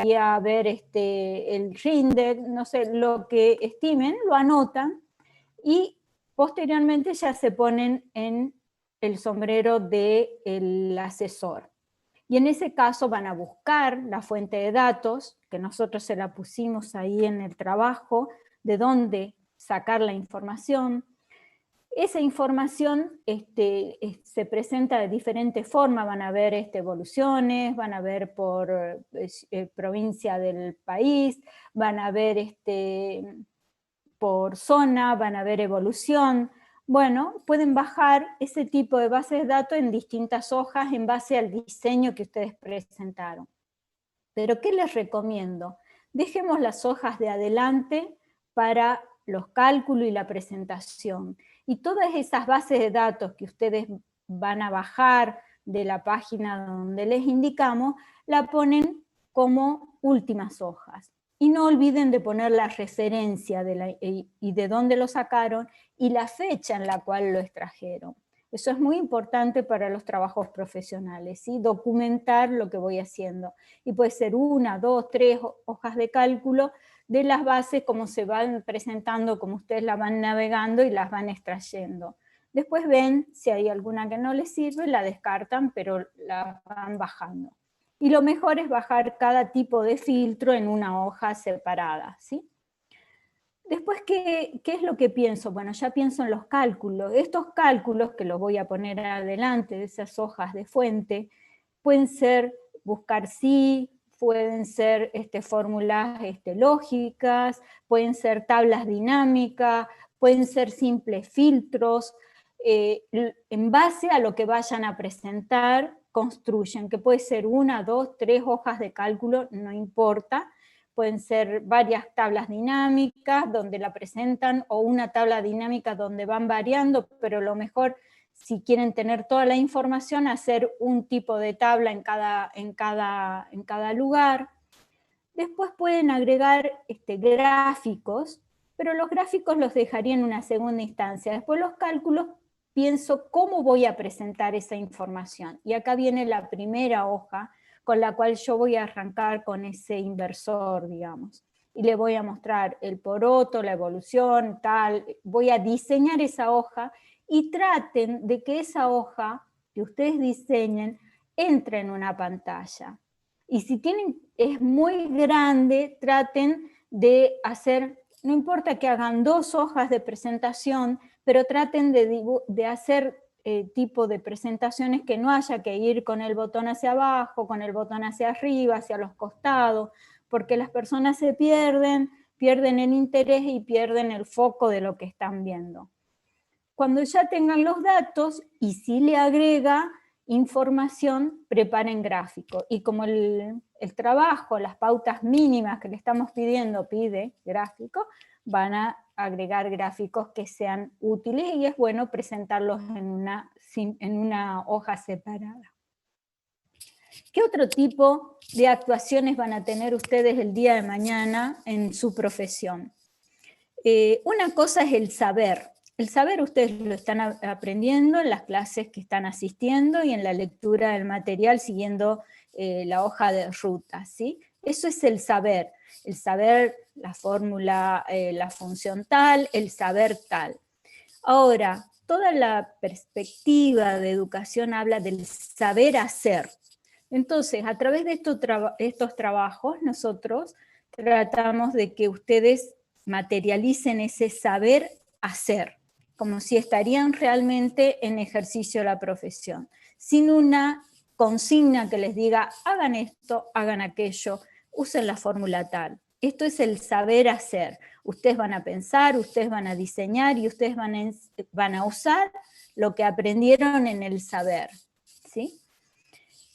y a ver el RINDEC, no sé, lo que estimen, lo anotan y posteriormente ya se ponen en el sombrero del asesor. Y en ese caso van a buscar la fuente de datos, que nosotros se la pusimos ahí en el trabajo, de dónde sacar la información. Esa información se presenta de diferentes formas, van a ver evoluciones, van a ver por provincia del país, van a ver por zona, van a ver evolución. Bueno, pueden bajar ese tipo de bases de datos en distintas hojas en base al diseño que ustedes presentaron. Pero ¿qué les recomiendo? Dejemos las hojas de adelante para los cálculos y la presentación. Y todas esas bases de datos que ustedes van a bajar de la página donde les indicamos, la ponen como últimas hojas. Y no olviden de poner la referencia y de dónde lo sacaron y la fecha en la cual lo extrajeron. Eso es muy importante para los trabajos profesionales, ¿sí? Documentar lo que voy haciendo. Y puede ser 1, 2, 3 hojas de cálculo de las bases, como se van presentando, como ustedes las van navegando y las van extrayendo. Después ven si hay alguna que no les sirve, la descartan, pero la van bajando. Y lo mejor es bajar cada tipo de filtro en una hoja separada, ¿sí? Después, ¿qué es lo que pienso? Bueno, ya pienso en los cálculos. Estos cálculos, que los voy a poner adelante de esas hojas de fuente, pueden ser buscar sí, pueden ser fórmulas lógicas, pueden ser tablas dinámicas, pueden ser simples filtros. En base a lo que vayan a presentar, construyen, que puede ser 1, 2, 3 hojas de cálculo, no importa. Pueden ser varias tablas dinámicas donde la presentan o una tabla dinámica donde van variando, pero lo mejor, si quieren tener toda la información, hacer un tipo de tabla en cada lugar. Después pueden agregar gráficos, pero los gráficos los dejaría en una segunda instancia. Después los cálculos, pienso cómo voy a presentar esa información. Y acá viene la primera hoja con la cual yo voy a arrancar con ese inversor, digamos. Y le voy a mostrar el poroto, la evolución, tal. Voy a diseñar esa hoja y traten de que esa hoja que ustedes diseñen entre en una pantalla. Y si es muy grande, traten de hacer, no importa que hagan 2 hojas de presentación, pero traten de hacer tipo de presentaciones que no haya que ir con el botón hacia abajo, con el botón hacia arriba, hacia los costados, porque las personas se pierden el interés y pierden el foco de lo que están viendo. Cuando ya tengan los datos y si le agrega información, preparen gráfico. Y como el trabajo, las pautas mínimas que le estamos pidiendo pide gráfico, van a agregar gráficos que sean útiles y es bueno presentarlos en una hoja separada. ¿Qué otro tipo de actuaciones van a tener ustedes el día de mañana en su profesión? Una cosa es el saber. El saber ustedes lo están aprendiendo en las clases que están asistiendo y en la lectura del material siguiendo la hoja de ruta, ¿sí? Eso es el saber la fórmula, la función tal, el saber tal. Ahora, toda la perspectiva de educación habla del saber hacer. Entonces, a través de estos trabajos, nosotros tratamos de que ustedes materialicen ese saber hacer, como si estarían realmente en ejercicio de la profesión, sin una consigna que les diga, hagan esto, hagan aquello, usen la fórmula tal. Esto es el saber hacer. Ustedes van a pensar, ustedes van a diseñar y ustedes van a usar lo que aprendieron en el saber, ¿sí?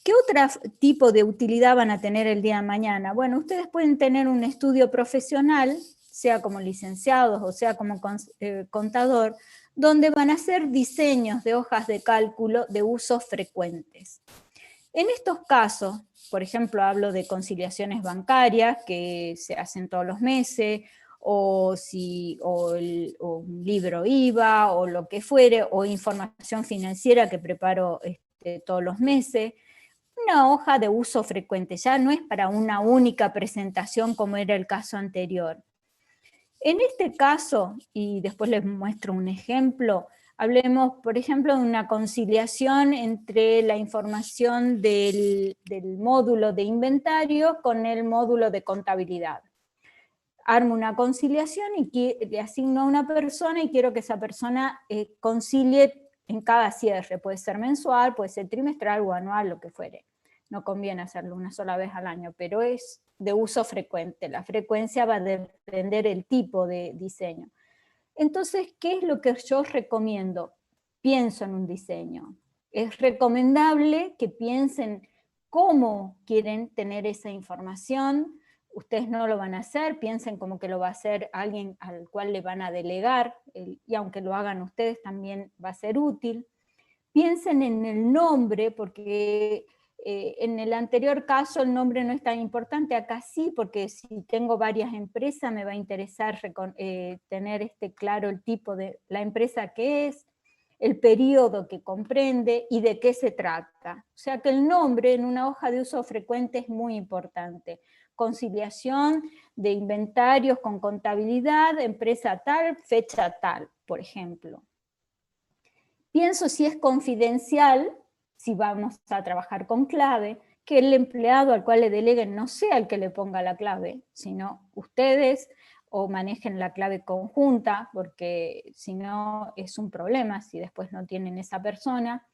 ¿Qué otro tipo de utilidad van a tener el día de mañana? Bueno, ustedes pueden tener un estudio profesional, sea como licenciados o sea como contador, donde van a hacer diseños de hojas de cálculo de usos frecuentes. En estos casos, por ejemplo, hablo de conciliaciones bancarias que se hacen todos los meses, o un libro IVA, o lo que fuere, o información financiera que preparo todos los meses. una hoja de uso frecuente, ya no es para una única presentación como era el caso anterior. En este caso, y después les muestro un ejemplo, hablemos, por ejemplo, de una conciliación entre la información del módulo de inventario con el módulo de contabilidad. Armo una conciliación y le asigno a una persona y quiero que esa persona concilie en cada cierre. Puede ser mensual, puede ser trimestral o anual, lo que fuere. No conviene hacerlo una sola vez al año, pero es de uso frecuente. La frecuencia va a depender del tipo de diseño. Entonces, ¿qué es lo que yo recomiendo? Pienso en un diseño. Es recomendable que piensen cómo quieren tener esa información. Ustedes no lo van a hacer, piensen como que lo va a hacer alguien al cual le van a delegar, y aunque lo hagan ustedes también va a ser útil. Piensen en el nombre, porque en el anterior caso el nombre no es tan importante, acá sí, porque si tengo varias empresas me va a interesar tener claro el tipo de la empresa que es, el periodo que comprende y de qué se trata. O sea que el nombre en una hoja de uso frecuente es muy importante. Conciliación de inventarios con contabilidad, empresa tal, fecha tal, por ejemplo. Pienso si es confidencial, si vamos a trabajar con clave, que el empleado al cual le deleguen no sea el que le ponga la clave, sino ustedes, o manejen la clave conjunta, porque si no es un problema si después no tienen esa persona,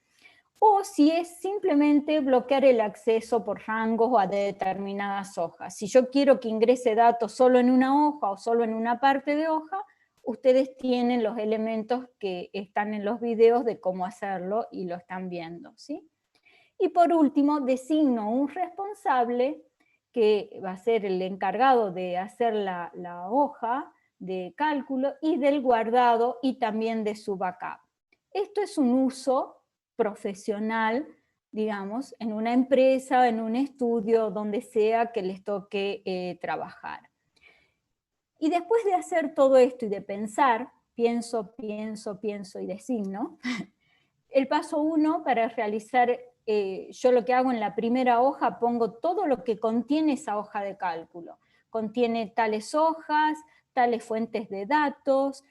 o si es simplemente bloquear el acceso por rangos o a determinadas hojas. Si yo quiero que ingrese datos solo en una hoja o solo en una parte de hoja, ustedes tienen los elementos que están en los videos de cómo hacerlo y lo están viendo, ¿sí? Y por último, designo un responsable que va a ser el encargado de hacer la hoja de cálculo y del guardado y también de su backup. Esto es un uso profesional, digamos, en una empresa, en un estudio, donde sea que les toque trabajar. Y después de hacer todo esto y de pensar, pienso y designo, el paso 1 para realizar, yo lo que hago en la primera hoja, pongo todo lo que contiene esa hoja de cálculo. Contiene tales hojas, tales fuentes de datos,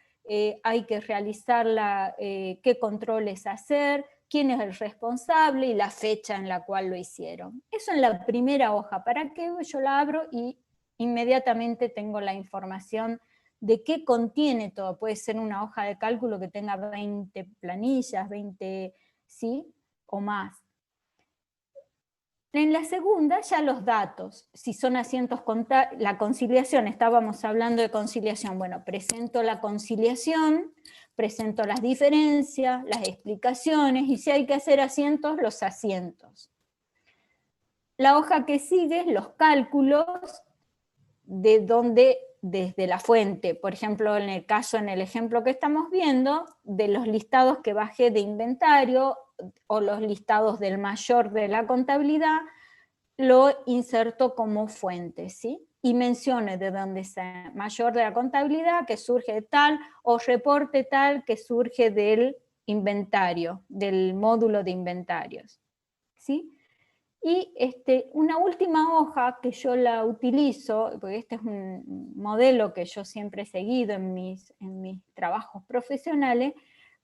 hay que realizarla, qué controles hacer, quién es el responsable y la fecha en la cual lo hicieron. Eso en la primera hoja, para que yo la abro y inmediatamente tengo la información de qué contiene todo. Puede ser una hoja de cálculo que tenga 20 planillas, 20, ¿sí? O más. En la segunda, ya los datos. Si son asientos contables, la conciliación, estábamos hablando de conciliación. Bueno, presento la conciliación, presento las diferencias, las explicaciones, y si hay que hacer asientos, los asientos. La hoja que sigue es los cálculos, de donde, desde la fuente, por ejemplo, en el ejemplo que estamos viendo, de los listados que bajé de inventario o los listados del mayor de la contabilidad, lo inserto como fuente, ¿sí? Y menciono de dónde es mayor de la contabilidad, que surge de tal, o reporte tal, que surge del inventario, del módulo de inventarios, ¿sí? Y una última hoja que yo la utilizo, porque este es un modelo que yo siempre he seguido en mis trabajos profesionales,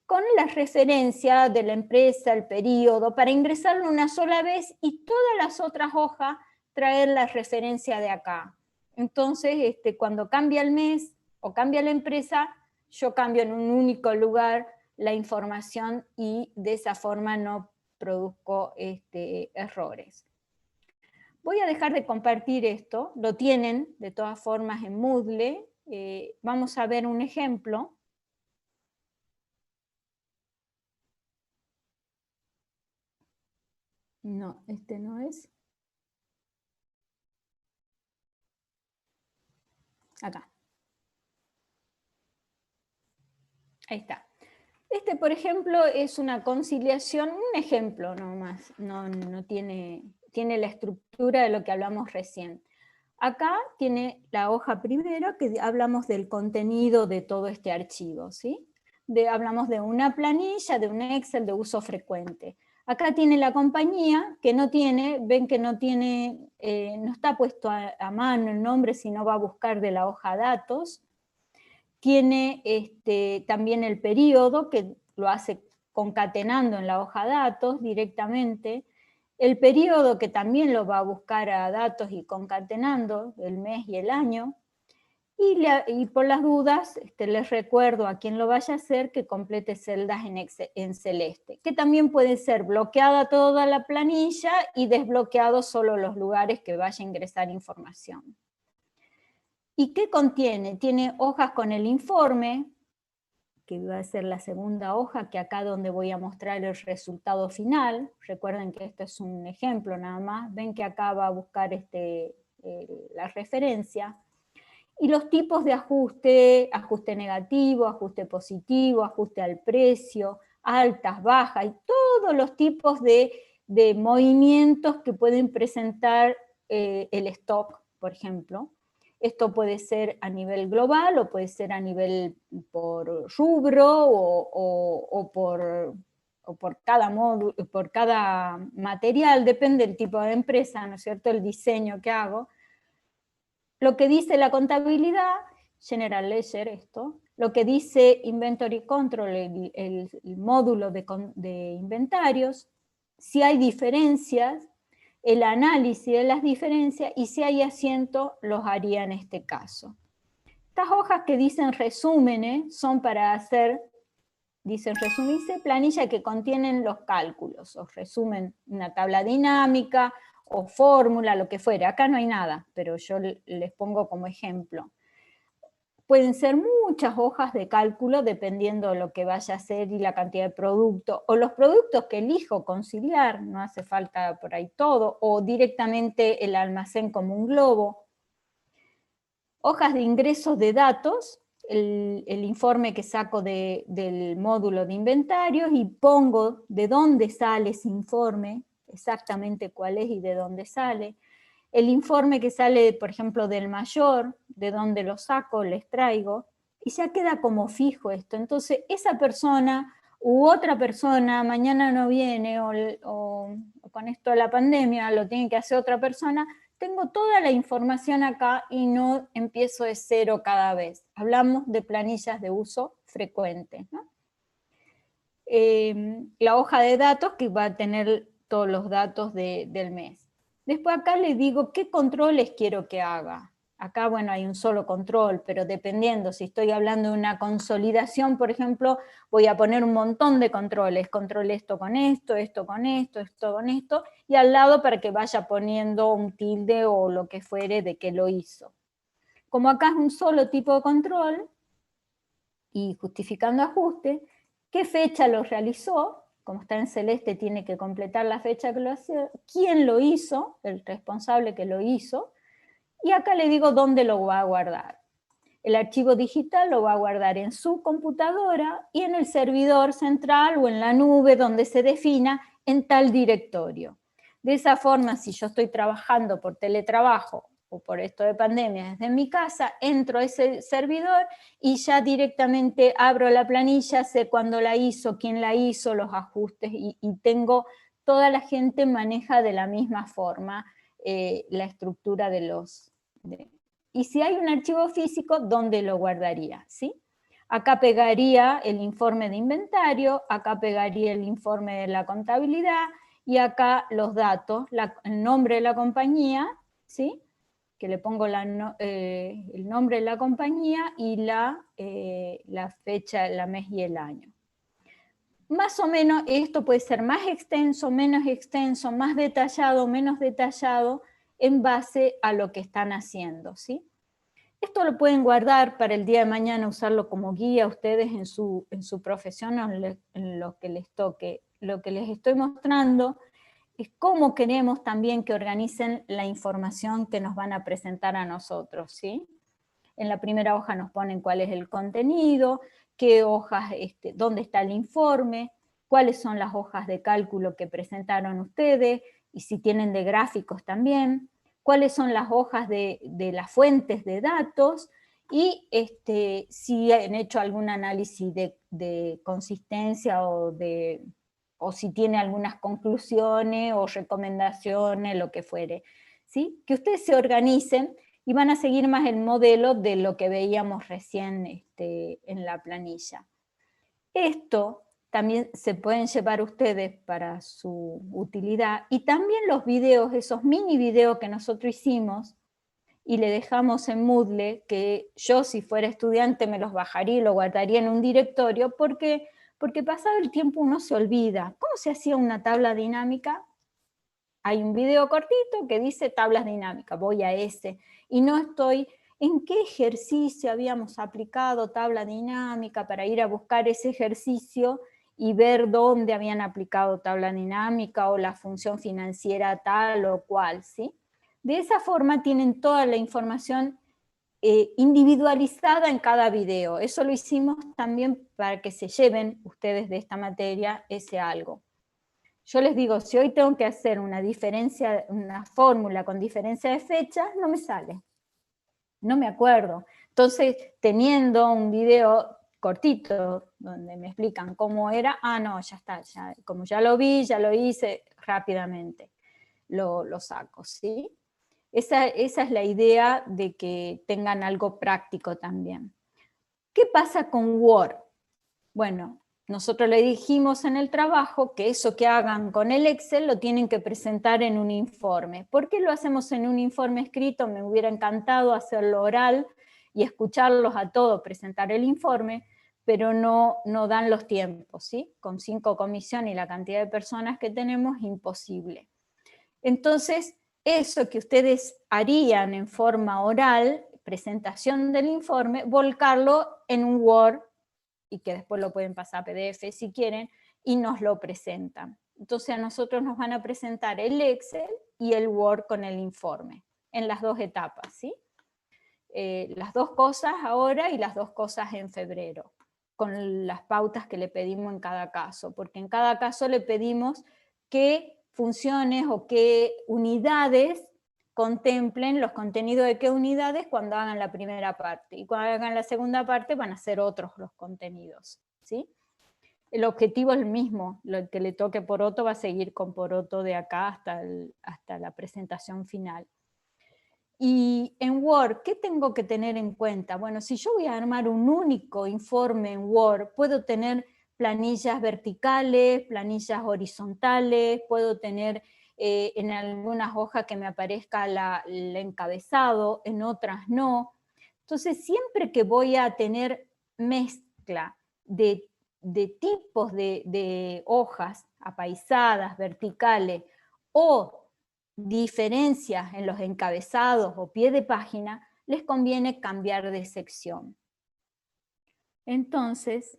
con la referencia de la empresa, el periodo, para ingresarlo una sola vez y todas las otras hojas traer la referencia de acá. Entonces, cuando cambia el mes o cambia la empresa, yo cambio en un único lugar la información y de esa forma no produzco errores. Voy a dejar de compartir esto, lo tienen de todas formas en Moodle. Vamos a ver un ejemplo. No, este no es. Acá. Ahí está. Por ejemplo, es una conciliación, un ejemplo nomás, no tiene la estructura de lo que hablamos recién. Acá tiene la hoja primero que hablamos del contenido de todo este archivo, ¿sí? Hablamos de una planilla, de un Excel de uso frecuente. Acá tiene la compañía, que no tiene, ven que no tiene, no está puesto a mano el nombre, sino va a buscar de la hoja datos. Tiene también el periodo, que lo hace concatenando en la hoja datos directamente. El periodo, que también lo va a buscar a datos y concatenando el mes y el año. Y por las dudas, les recuerdo a quien lo vaya a hacer que complete celdas en celeste, que también puede ser bloqueada toda la planilla y desbloqueado solo los lugares que vaya a ingresar información. ¿Y qué contiene? Tiene hojas con el informe, que va a ser la segunda hoja, que acá donde voy a mostrar el resultado final. Recuerden que esto es un ejemplo nada más. Ven que acá va a buscar la referencia. Y los tipos de ajuste: ajuste negativo, ajuste positivo, ajuste al precio, altas, bajas, y todos los tipos de movimientos que pueden presentar el stock, por ejemplo. Esto puede ser a nivel global o puede ser a nivel por rubro o por cada material, depende del tipo de empresa, ¿no es cierto?, el diseño que hago. Lo que dice la contabilidad, General Ledger, esto, lo que dice Inventory Control, el módulo de inventarios, si hay diferencias, el análisis de las diferencias, y si hay asientos, los haría en este caso. Estas hojas que dicen resúmenes son para hacer, dicen resumirse, planilla que contienen los cálculos, o resumen una tabla dinámica, o fórmula, lo que fuera. Acá no hay nada, pero yo les pongo como ejemplo. Pueden ser muchas hojas de cálculo dependiendo de lo que vaya a hacer y la cantidad de productos, o los productos que elijo conciliar, no hace falta por ahí todo, o directamente el almacén como un globo. Hojas de ingresos de datos, el informe que saco del módulo de inventarios, y pongo de dónde sale ese informe, exactamente cuál es y de dónde sale. El informe que sale, por ejemplo, del mayor, de dónde lo saco, les traigo, y ya queda como fijo esto. Entonces, esa persona u otra persona mañana no viene, o con esto de la pandemia lo tiene que hacer otra persona, tengo toda la información acá y no empiezo de cero cada vez. Hablamos de planillas de uso frecuente, ¿no? La hoja de datos, que va a tener todos los datos del mes. Después acá les digo qué controles quiero que haga. Acá, bueno, hay un solo control, pero dependiendo, si estoy hablando de una consolidación, por ejemplo, voy a poner un montón de controles. Control esto con esto, esto con esto, esto con esto, y al lado para que vaya poniendo un tilde o lo que fuere de que lo hizo. Como acá es un solo tipo de control, y justificando ajuste, qué fecha lo realizó, como está en celeste tiene que completar la fecha que lo hacía, quién lo hizo, el responsable que lo hizo, y acá le digo dónde lo va a guardar. El archivo digital lo va a guardar en su computadora y en el servidor central o en la nube donde se defina en tal directorio. De esa forma, si yo estoy trabajando por teletrabajo o por esto de pandemia desde mi casa, entro a ese servidor y ya directamente abro la planilla, sé cuándo la hizo, quién la hizo, los ajustes, y tengo, toda la gente maneja de la misma forma la estructura de los... y si hay un archivo físico, ¿dónde lo guardaría? ¿Sí? Acá pegaría el informe de inventario, acá pegaría el informe de la contabilidad, y acá los datos, el nombre de la compañía, ¿sí?, que le pongo el nombre de la compañía y la fecha, la mes y el año. Más o menos esto puede ser más extenso, menos extenso, más detallado, menos detallado, en base a lo que están haciendo, ¿sí? Esto lo pueden guardar para el día de mañana, usarlo como guía ustedes en su profesión o en lo que les toque. Lo que les estoy mostrando es cómo queremos también que organicen la información que nos van a presentar a nosotros, ¿sí? En la primera hoja nos ponen cuál es el contenido, qué hojas, dónde está el informe, cuáles son las hojas de cálculo que presentaron ustedes, y si tienen de gráficos también, cuáles son las hojas de las fuentes de datos, y si han hecho algún análisis de consistencia o de o si tiene algunas conclusiones o recomendaciones, lo que fuere, ¿sí? Que ustedes se organicen y van a seguir más el modelo de lo que veíamos recién en la planilla. Esto también se pueden llevar ustedes para su utilidad, y también los videos, esos mini videos que nosotros hicimos y le dejamos en Moodle, que yo si fuera estudiante me los bajaría y lo guardaría en un directorio, porque pasado el tiempo uno se olvida. ¿Cómo se hacía una tabla dinámica? Hay un video cortito que dice tablas dinámicas, voy a ese, y no estoy en qué ejercicio habíamos aplicado tabla dinámica para ir a buscar ese ejercicio y ver dónde habían aplicado tabla dinámica o la función financiera tal o cual, ¿sí? De esa forma tienen toda la información individualizada en cada video. Eso lo hicimos también para que se lleven ustedes de esta materia ese algo. Yo les digo, si hoy tengo que hacer una diferencia, una fórmula con diferencia de fechas, no me sale. No me acuerdo. Entonces, teniendo un video cortito donde me explican cómo era, no, ya está, ya, como ya lo vi, ya lo hice, rápidamente lo saco, ¿sí? Esa es la idea de que tengan algo práctico también. ¿Qué pasa con Word? Bueno, nosotros le dijimos en el trabajo que eso que hagan con el Excel lo tienen que presentar en un informe. ¿Por qué lo hacemos en un informe escrito? Me hubiera encantado hacerlo oral y escucharlos a todos presentar el informe, pero no dan los tiempos, ¿sí? Con 5 comisiones y la cantidad de personas que tenemos, imposible. Entonces, eso que ustedes harían en forma oral, presentación del informe, volcarlo en un Word, y que después lo pueden pasar a PDF si quieren, y nos lo presentan. Entonces a nosotros nos van a presentar el Excel y el Word con el informe, en las dos etapas, ¿sí? Las dos cosas ahora y las dos cosas en febrero, con las pautas que le pedimos en cada caso, porque en cada caso le pedimos qué funciones o qué unidades contemplen los contenidos de qué unidades cuando hagan la primera parte. Y cuando hagan la segunda parte van a ser otros los contenidos, ¿sí? El objetivo es el mismo, lo que le toque Poroto va a seguir con Poroto de acá hasta la presentación final. Y en Word, ¿qué tengo que tener en cuenta? Bueno, si yo voy a armar un único informe en Word, puedo tener planillas verticales, planillas horizontales, puedo tener en algunas hojas que me aparezca el encabezado, en otras no. Entonces, siempre que voy a tener mezcla de tipos de hojas apaisadas, verticales, o diferencias en los encabezados o pie de página, les conviene cambiar de sección. Entonces,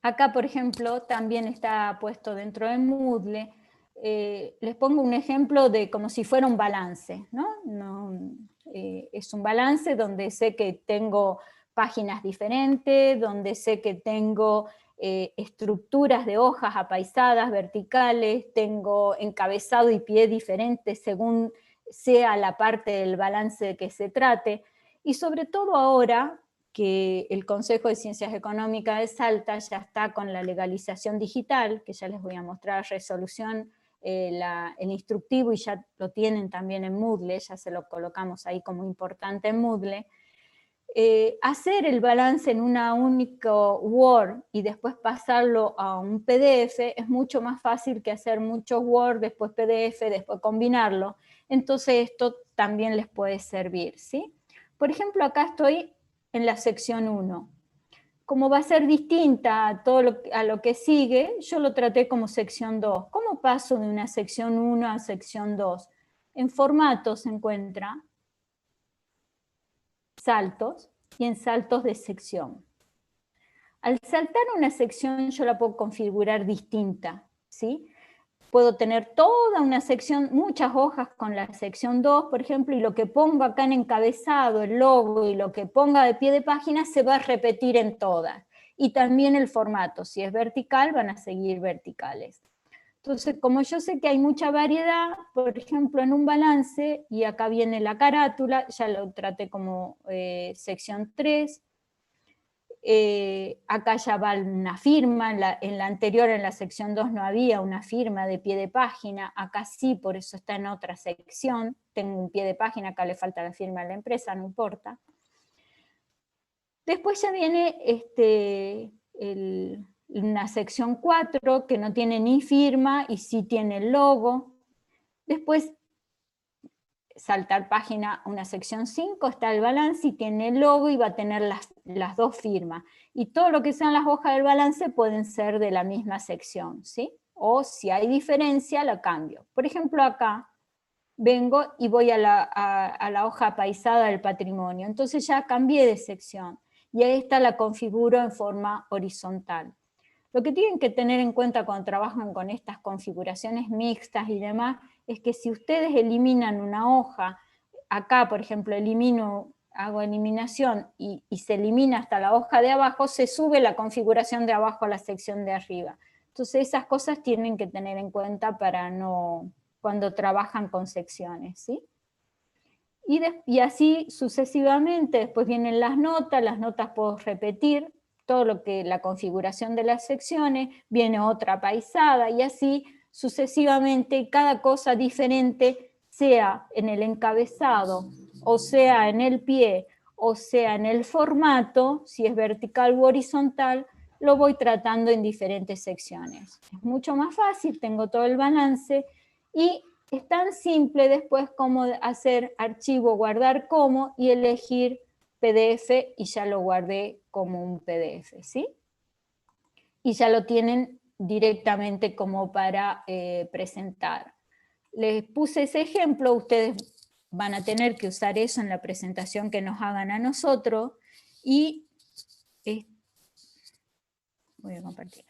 acá, por ejemplo, también está puesto dentro de Moodle. Les pongo un ejemplo de como si fuera un balance, ¿no? Es un balance donde sé que tengo páginas diferentes, donde sé que tengo estructuras de hojas apaisadas, verticales, tengo encabezado y pie diferentes según sea la parte del balance de que se trate. Y sobre todo ahora que el Consejo de Ciencias Económicas de Salta ya está con la legalización digital, que ya les voy a mostrar resolución, el instructivo, y ya lo tienen también en Moodle, ya se lo colocamos ahí como importante en Moodle. Hacer el balance en una única Word y después pasarlo a un PDF es mucho más fácil que hacer muchos Word, después PDF, después combinarlo. Entonces esto también les puede servir, ¿sí? Por ejemplo, acá estoy en la sección 1. Como va a ser distinta a lo que sigue, yo lo traté como sección 2. ¿Cómo paso de una sección 1 a sección 2? En formato se encuentra saltos y en saltos de sección. Al saltar una sección yo la puedo configurar distinta, ¿sí? Puedo tener toda una sección, muchas hojas con la sección 2, por ejemplo, y lo que pongo acá en encabezado, el logo, y lo que ponga de pie de página se va a repetir en todas. Y también el formato, si es vertical, van a seguir verticales. Entonces, como yo sé que hay mucha variedad, por ejemplo, en un balance, y acá viene la carátula, ya lo traté como sección 3, acá ya va una firma, en la anterior, en la sección 2 no había una firma de pie de página, acá sí, por eso está en otra sección, tengo un pie de página, acá le falta la firma de la empresa, no importa. Después ya viene una sección 4 que no tiene ni firma y sí tiene el logo. Después, saltar página, una sección 5, está el balance y tiene el logo y va a tener las dos firmas. Y todo lo que sean las hojas del balance pueden ser de la misma sección, ¿sí? O si hay diferencia, la cambio. Por ejemplo, acá vengo y voy a la hoja paisada del patrimonio. Entonces ya cambié de sección y ahí está la configuro en forma horizontal. Lo que tienen que tener en cuenta cuando trabajan con estas configuraciones mixtas y demás es que si ustedes eliminan una hoja, acá por ejemplo hago eliminación y se elimina hasta la hoja de abajo, se sube la configuración de abajo a la sección de arriba. Entonces esas cosas tienen que tener en cuenta para no, cuando trabajan con secciones, ¿sí? Y así sucesivamente, después vienen las notas puedo repetir, todo lo que la configuración de las secciones, viene otra paisada y así sucesivamente cada cosa diferente, sea en el encabezado, o sea en el pie, o sea en el formato, si es vertical u horizontal, lo voy tratando en diferentes secciones. Es mucho más fácil, tengo todo el balance y es tan simple después como hacer archivo, guardar como y elegir PDF y ya lo guardé como un PDF, ¿sí? Y ya lo tienen directamente como para presentar. Les puse ese ejemplo, ustedes van a tener que usar eso en la presentación que nos hagan a nosotros y voy a compartir.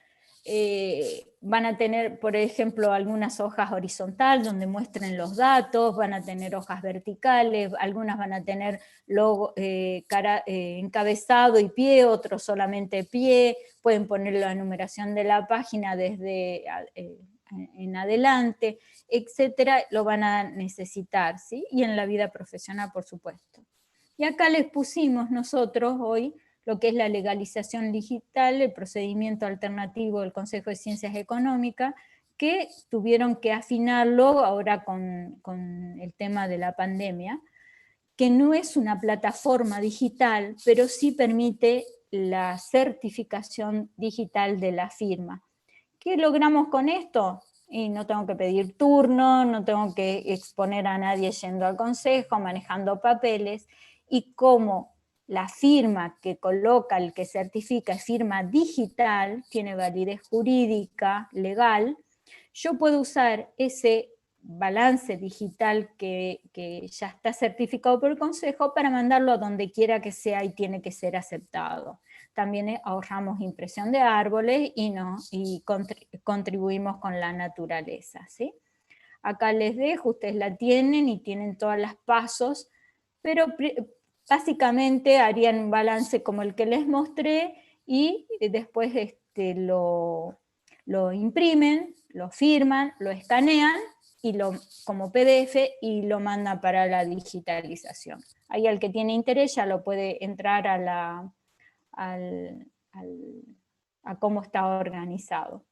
Van a tener, por ejemplo, algunas hojas horizontal donde muestren los datos, van a tener hojas verticales, algunas van a tener logo, encabezado y pie, otros solamente pie, pueden poner la numeración de la página desde en adelante, etcétera, lo van a necesitar, ¿sí? Y en la vida profesional, por supuesto. Y acá les pusimos nosotros hoy lo que es la legalización digital, el procedimiento alternativo del Consejo de Ciencias Económicas, que tuvieron que afinarlo ahora con el tema de la pandemia, que no es una plataforma digital, pero sí permite la certificación digital de la firma. ¿Qué logramos con esto? Y no tengo que pedir turno, no tengo que exponer a nadie yendo al consejo, manejando papeles, y como la firma que coloca, el que certifica, es firma digital, tiene validez jurídica, legal, yo puedo usar ese balance digital que ya está certificado por el consejo para mandarlo a donde quiera que sea y tiene que ser aceptado. También ahorramos impresión de árboles y contribuimos con la naturaleza, ¿sí? Acá les dejo, ustedes la tienen y tienen todos los pasos, pero básicamente harían un balance como el que les mostré y después lo imprimen, lo firman, lo escanean y como PDF y lo mandan para la digitalización. Ahí el que tiene interés ya lo puede entrar a cómo está organizado.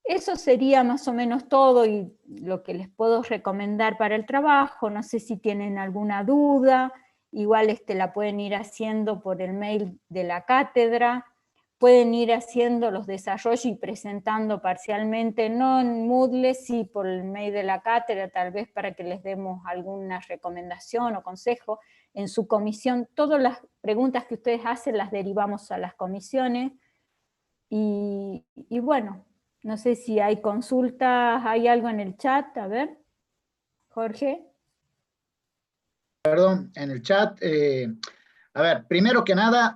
Eso sería más o menos todo y lo que les puedo recomendar para el trabajo. No sé si tienen alguna duda, igual la pueden ir haciendo por el mail de la cátedra, pueden ir haciendo los desarrollos y presentando parcialmente, no en Moodle, sí por el mail de la cátedra, tal vez para que les demos alguna recomendación o consejo en su comisión. Todas las preguntas que ustedes hacen las derivamos a las comisiones y bueno, no sé si hay consultas, hay algo en el chat, a ver, Jorge. Perdón, en el chat. A ver, primero que nada,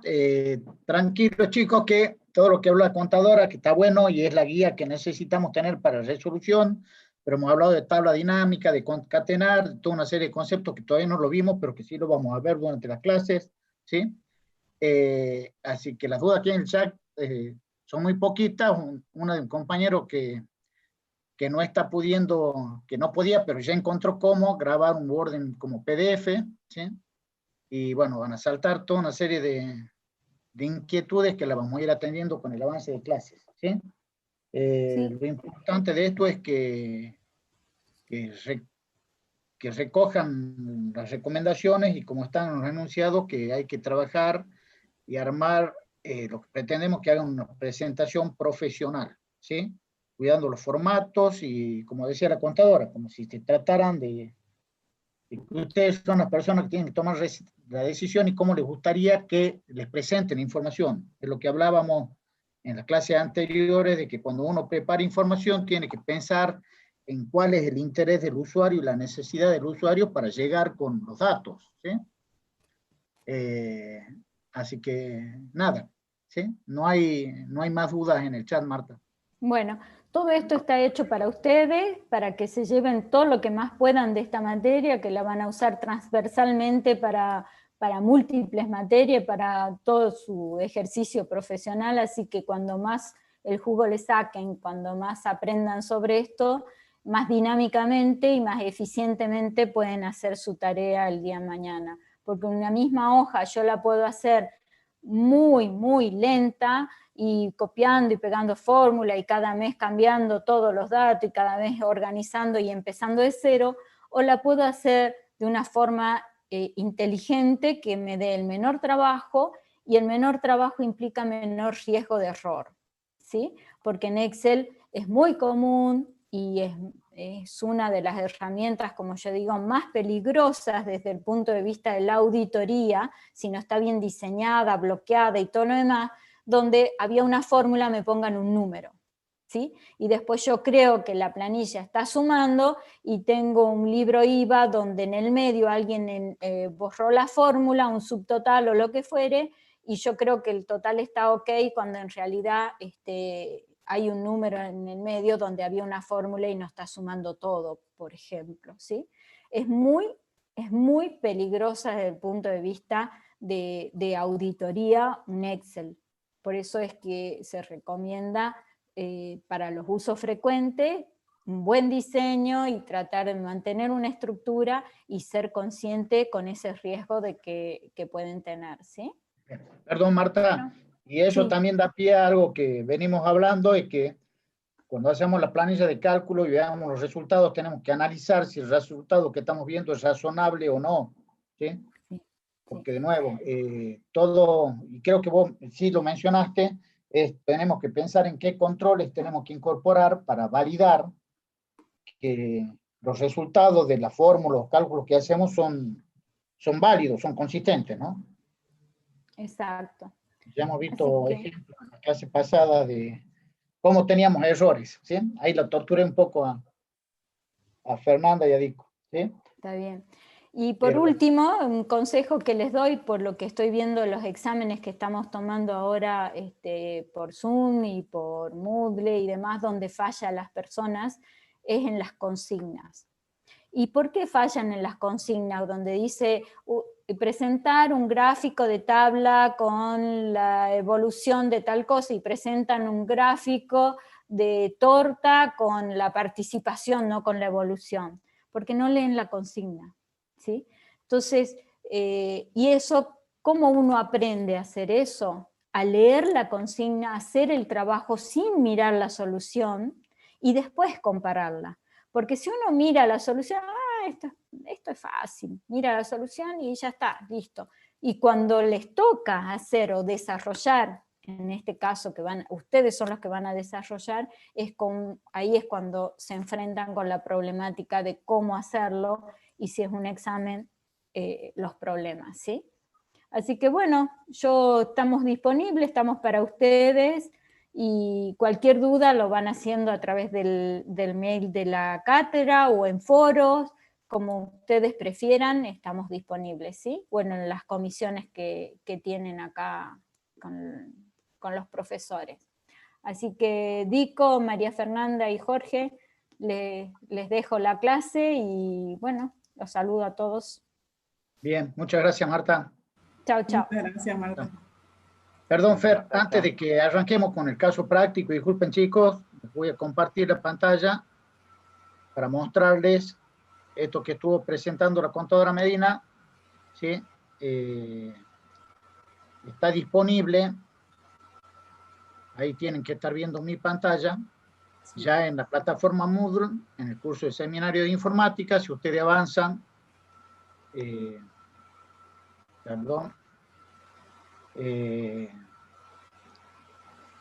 tranquilos chicos que todo lo que habla la contadora, que está bueno y es la guía que necesitamos tener para resolución, pero hemos hablado de tabla dinámica, de concatenar, de toda una serie de conceptos que todavía no lo vimos, pero que sí lo vamos a ver durante las clases, ¿sí? Así que las dudas aquí en el chat son muy poquitas. Una de un compañero que no está pudiendo, que no podía, pero ya encontró cómo grabar un Word como PDF, ¿sí? Y bueno, van a saltar toda una serie de inquietudes que las vamos a ir atendiendo con el avance de clases, ¿sí? Sí. Lo importante de esto es que recojan las recomendaciones y como están los enunciados, que hay que trabajar y armar lo que pretendemos que haga una presentación profesional, ¿sí? Cuidando los formatos y, como decía la contadora, como si se trataran de que ustedes son las personas que tienen que tomar la decisión y cómo les gustaría que les presenten información. Es lo que hablábamos en las clases anteriores, de que cuando uno prepara información tiene que pensar en cuál es el interés del usuario y la necesidad del usuario para llegar con los datos, ¿sí? Eh, Así que nada, ¿sí? No hay más dudas en el chat, Marta. Bueno, todo esto está hecho para ustedes, para que se lleven todo lo que más puedan de esta materia, que la van a usar transversalmente para múltiples materias, para todo su ejercicio profesional, así que cuando más el jugo le saquen, cuando más aprendan sobre esto, más dinámicamente y más eficientemente pueden hacer su tarea el día de mañana. Porque una misma hoja yo la puedo hacer muy, muy lenta, y copiando y pegando fórmula y cada mes cambiando todos los datos y cada vez organizando y empezando de cero, o la puedo hacer de una forma inteligente que me dé el menor trabajo, y el menor trabajo implica menor riesgo de error, ¿sí? Porque en Excel es muy común y es una de las herramientas, como yo digo, más peligrosas desde el punto de vista de la auditoría, si no está bien diseñada, bloqueada y todo lo demás, donde había una fórmula, me pongan un número, ¿sí? Y después yo creo que la planilla está sumando y tengo un libro IVA donde en el medio alguien borró la fórmula, un subtotal o lo que fuere, y yo creo que el total está ok cuando en realidad hay un número en el medio donde había una fórmula y no está sumando todo, por ejemplo, ¿sí? Es muy peligrosa desde el punto de vista de auditoría un Excel. Por eso es que se recomienda para los usos frecuentes un buen diseño y tratar de mantener una estructura y ser consciente con ese riesgo de que pueden tener, ¿sí? Perdón, Marta, Bueno, y eso sí, también da pie a algo que venimos hablando, es que cuando hacemos la planilla de cálculo y veamos los resultados, tenemos que analizar si el resultado que estamos viendo es razonable o no, ¿sí? sí, sí. Porque de nuevo, todo, y creo que vos sí lo mencionaste, tenemos que pensar en qué controles tenemos que incorporar para validar que los resultados de la fórmula, los cálculos que hacemos son válidos, son consistentes, ¿no? Exacto. Ya hemos Así visto que, ejemplos en la clase pasada de cómo teníamos errores, ¿sí? Ahí la torturé un poco a Fernanda y a Dico, ¿sí? está bien. Y por Pero último, un consejo que les doy por lo que estoy viendo los exámenes que estamos tomando ahora por Zoom y por Moodle y demás, donde fallan las personas, es en las consignas. ¿Y por qué fallan en las consignas? Donde dice presentar un gráfico de tabla con la evolución de tal cosa y presentan un gráfico de torta con la participación, no con la evolución, porque no leen la consigna, ¿sí? Entonces, y eso, ¿cómo uno aprende a hacer eso? A leer la consigna, a hacer el trabajo sin mirar la solución y después compararla. Porque si uno mira la solución, esto es fácil, mira la solución y ya está, listo. Y cuando les toca hacer o desarrollar, en este caso que ustedes son los que van a desarrollar, ahí es cuando se enfrentan con la problemática de cómo hacerlo y si es un examen, los problemas, ¿sí? Así que bueno, estamos disponibles, estamos para ustedes y cualquier duda lo van haciendo a través del mail de la cátedra o en foros, como ustedes prefieran, estamos disponibles, ¿sí? Bueno, en las comisiones que tienen acá con los profesores. Así que Dico, María Fernanda y Jorge, les dejo la clase y bueno, los saludo a todos. bien, muchas gracias, Marta. Chao, chao. Muchas gracias, Marta. Perdón, Fer, antes de que arranquemos con el caso práctico, disculpen chicos, les voy a compartir la pantalla para mostrarles esto que estuvo presentando la contadora Medina, ¿sí? está disponible, ahí tienen que estar viendo mi pantalla, ya en la plataforma Moodle, en el curso de Seminario de Informática. Si ustedes avanzan, perdón,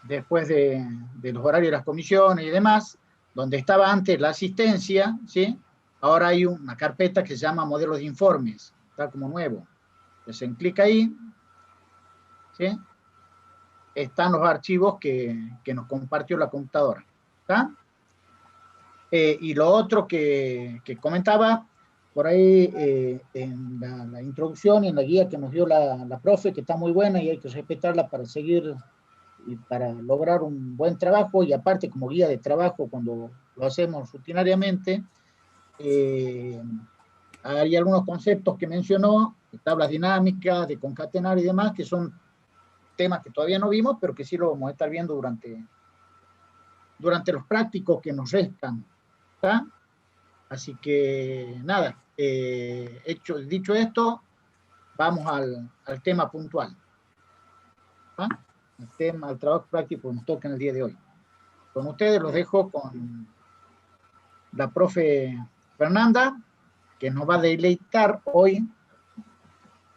después de los horarios de las comisiones y demás, donde estaba antes la asistencia, ¿sí? Ahora hay una carpeta que se llama modelos de informes, está como nuevo. Hacen clic ahí, ¿sí? Están los archivos que nos compartió la computadora, ¿está? Y lo otro que comentaba, por ahí en la introducción y en la guía que nos dio la profe, que está muy buena y hay que respetarla para seguir y para lograr un buen trabajo, y aparte como guía de trabajo cuando lo hacemos rutinariamente, hay algunos conceptos que mencionó, de tablas dinámicas, de concatenar y demás, que son temas que todavía no vimos, pero que sí lo vamos a estar viendo durante los prácticos que nos restan, ¿está? Así que nada, dicho esto, vamos al tema puntual, ¿está? Al trabajo práctico que nos toca en el día de hoy. Con ustedes los dejo con la profe Fernanda, que nos va a deleitar hoy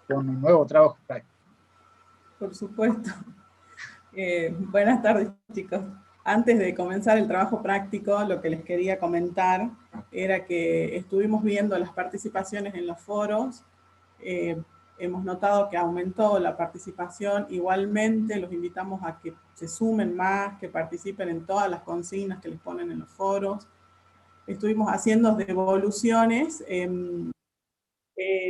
con un nuevo trabajo práctico. Por supuesto. Buenas tardes, chicos. Antes de comenzar el trabajo práctico, lo que les quería comentar era que estuvimos viendo las participaciones en los foros. Hemos notado que aumentó la participación. Igualmente, los invitamos a que se sumen más, que participen en todas las consignas que les ponen en los foros. Estuvimos haciendo devoluciones en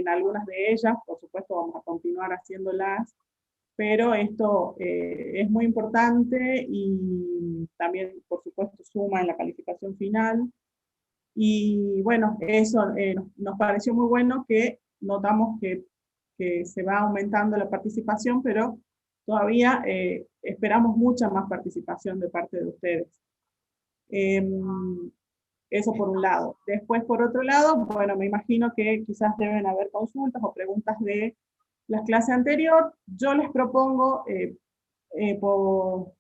algunas de ellas. Por supuesto, vamos a continuar haciéndolas. Pero esto es muy importante y también, por supuesto, suma en la calificación final. Y bueno, eso nos pareció muy bueno, que notamos que se va aumentando la participación, pero todavía esperamos mucha más participación de parte de ustedes. Eso por un lado. Después, por otro lado, bueno, me imagino que quizás deben haber consultas o preguntas de la clase anterior. Yo les propongo,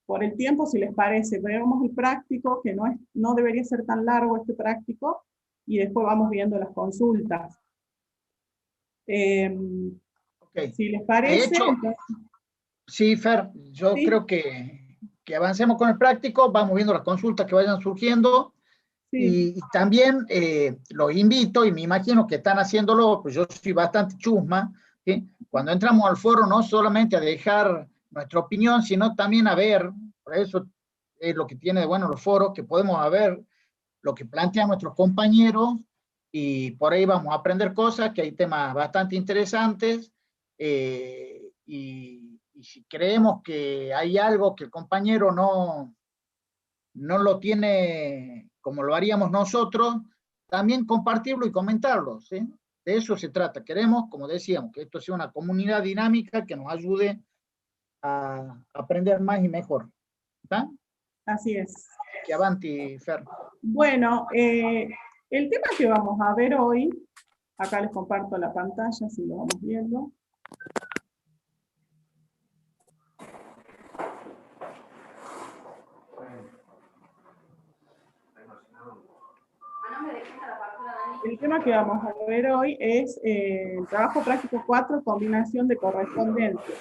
por el tiempo, si les parece, veamos el práctico, que no debería ser tan largo este práctico, y después vamos viendo las consultas. Okay. Si les parece... De hecho, entonces... Sí, Fer, yo ¿Sí? creo que avancemos con el práctico, vamos viendo las consultas que vayan surgiendo. Sí. Y también los invito, y me imagino que están haciéndolo, pues yo soy bastante chusma, ¿sí? Cuando entramos al foro, no solamente a dejar nuestra opinión, sino también a ver, por eso es lo que tiene de bueno los foros, que podemos ver lo que plantean nuestros compañeros, y por ahí vamos a aprender cosas, que hay temas bastante interesantes, y si creemos que hay algo que el compañero no lo tiene como lo haríamos nosotros, también compartirlo y comentarlo, ¿sí? De eso se trata. Queremos, como decíamos, que esto sea una comunidad dinámica que nos ayude a aprender más y mejor. ¿Está? Así es. Que avanti, Fer. Bueno, el tema que vamos a ver hoy, acá les comparto la pantalla, si lo vamos viendo. El tema que vamos a ver hoy es el trabajo práctico 4, combinación de correspondencia.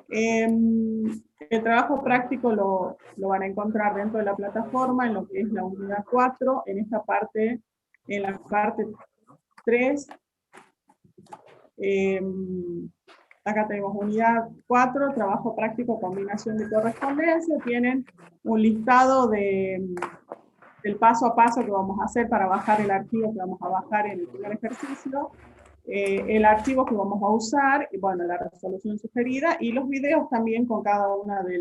El trabajo práctico lo van a encontrar dentro de la plataforma, en lo que es la unidad 4, en esta parte, en la parte 3. Acá tenemos unidad 4, trabajo práctico, combinación de correspondencia. Tienen un listado del paso a paso que vamos a hacer para bajar el archivo que vamos a bajar en el primer ejercicio, el archivo que vamos a usar, y bueno, la resolución sugerida, y los videos también con cada una de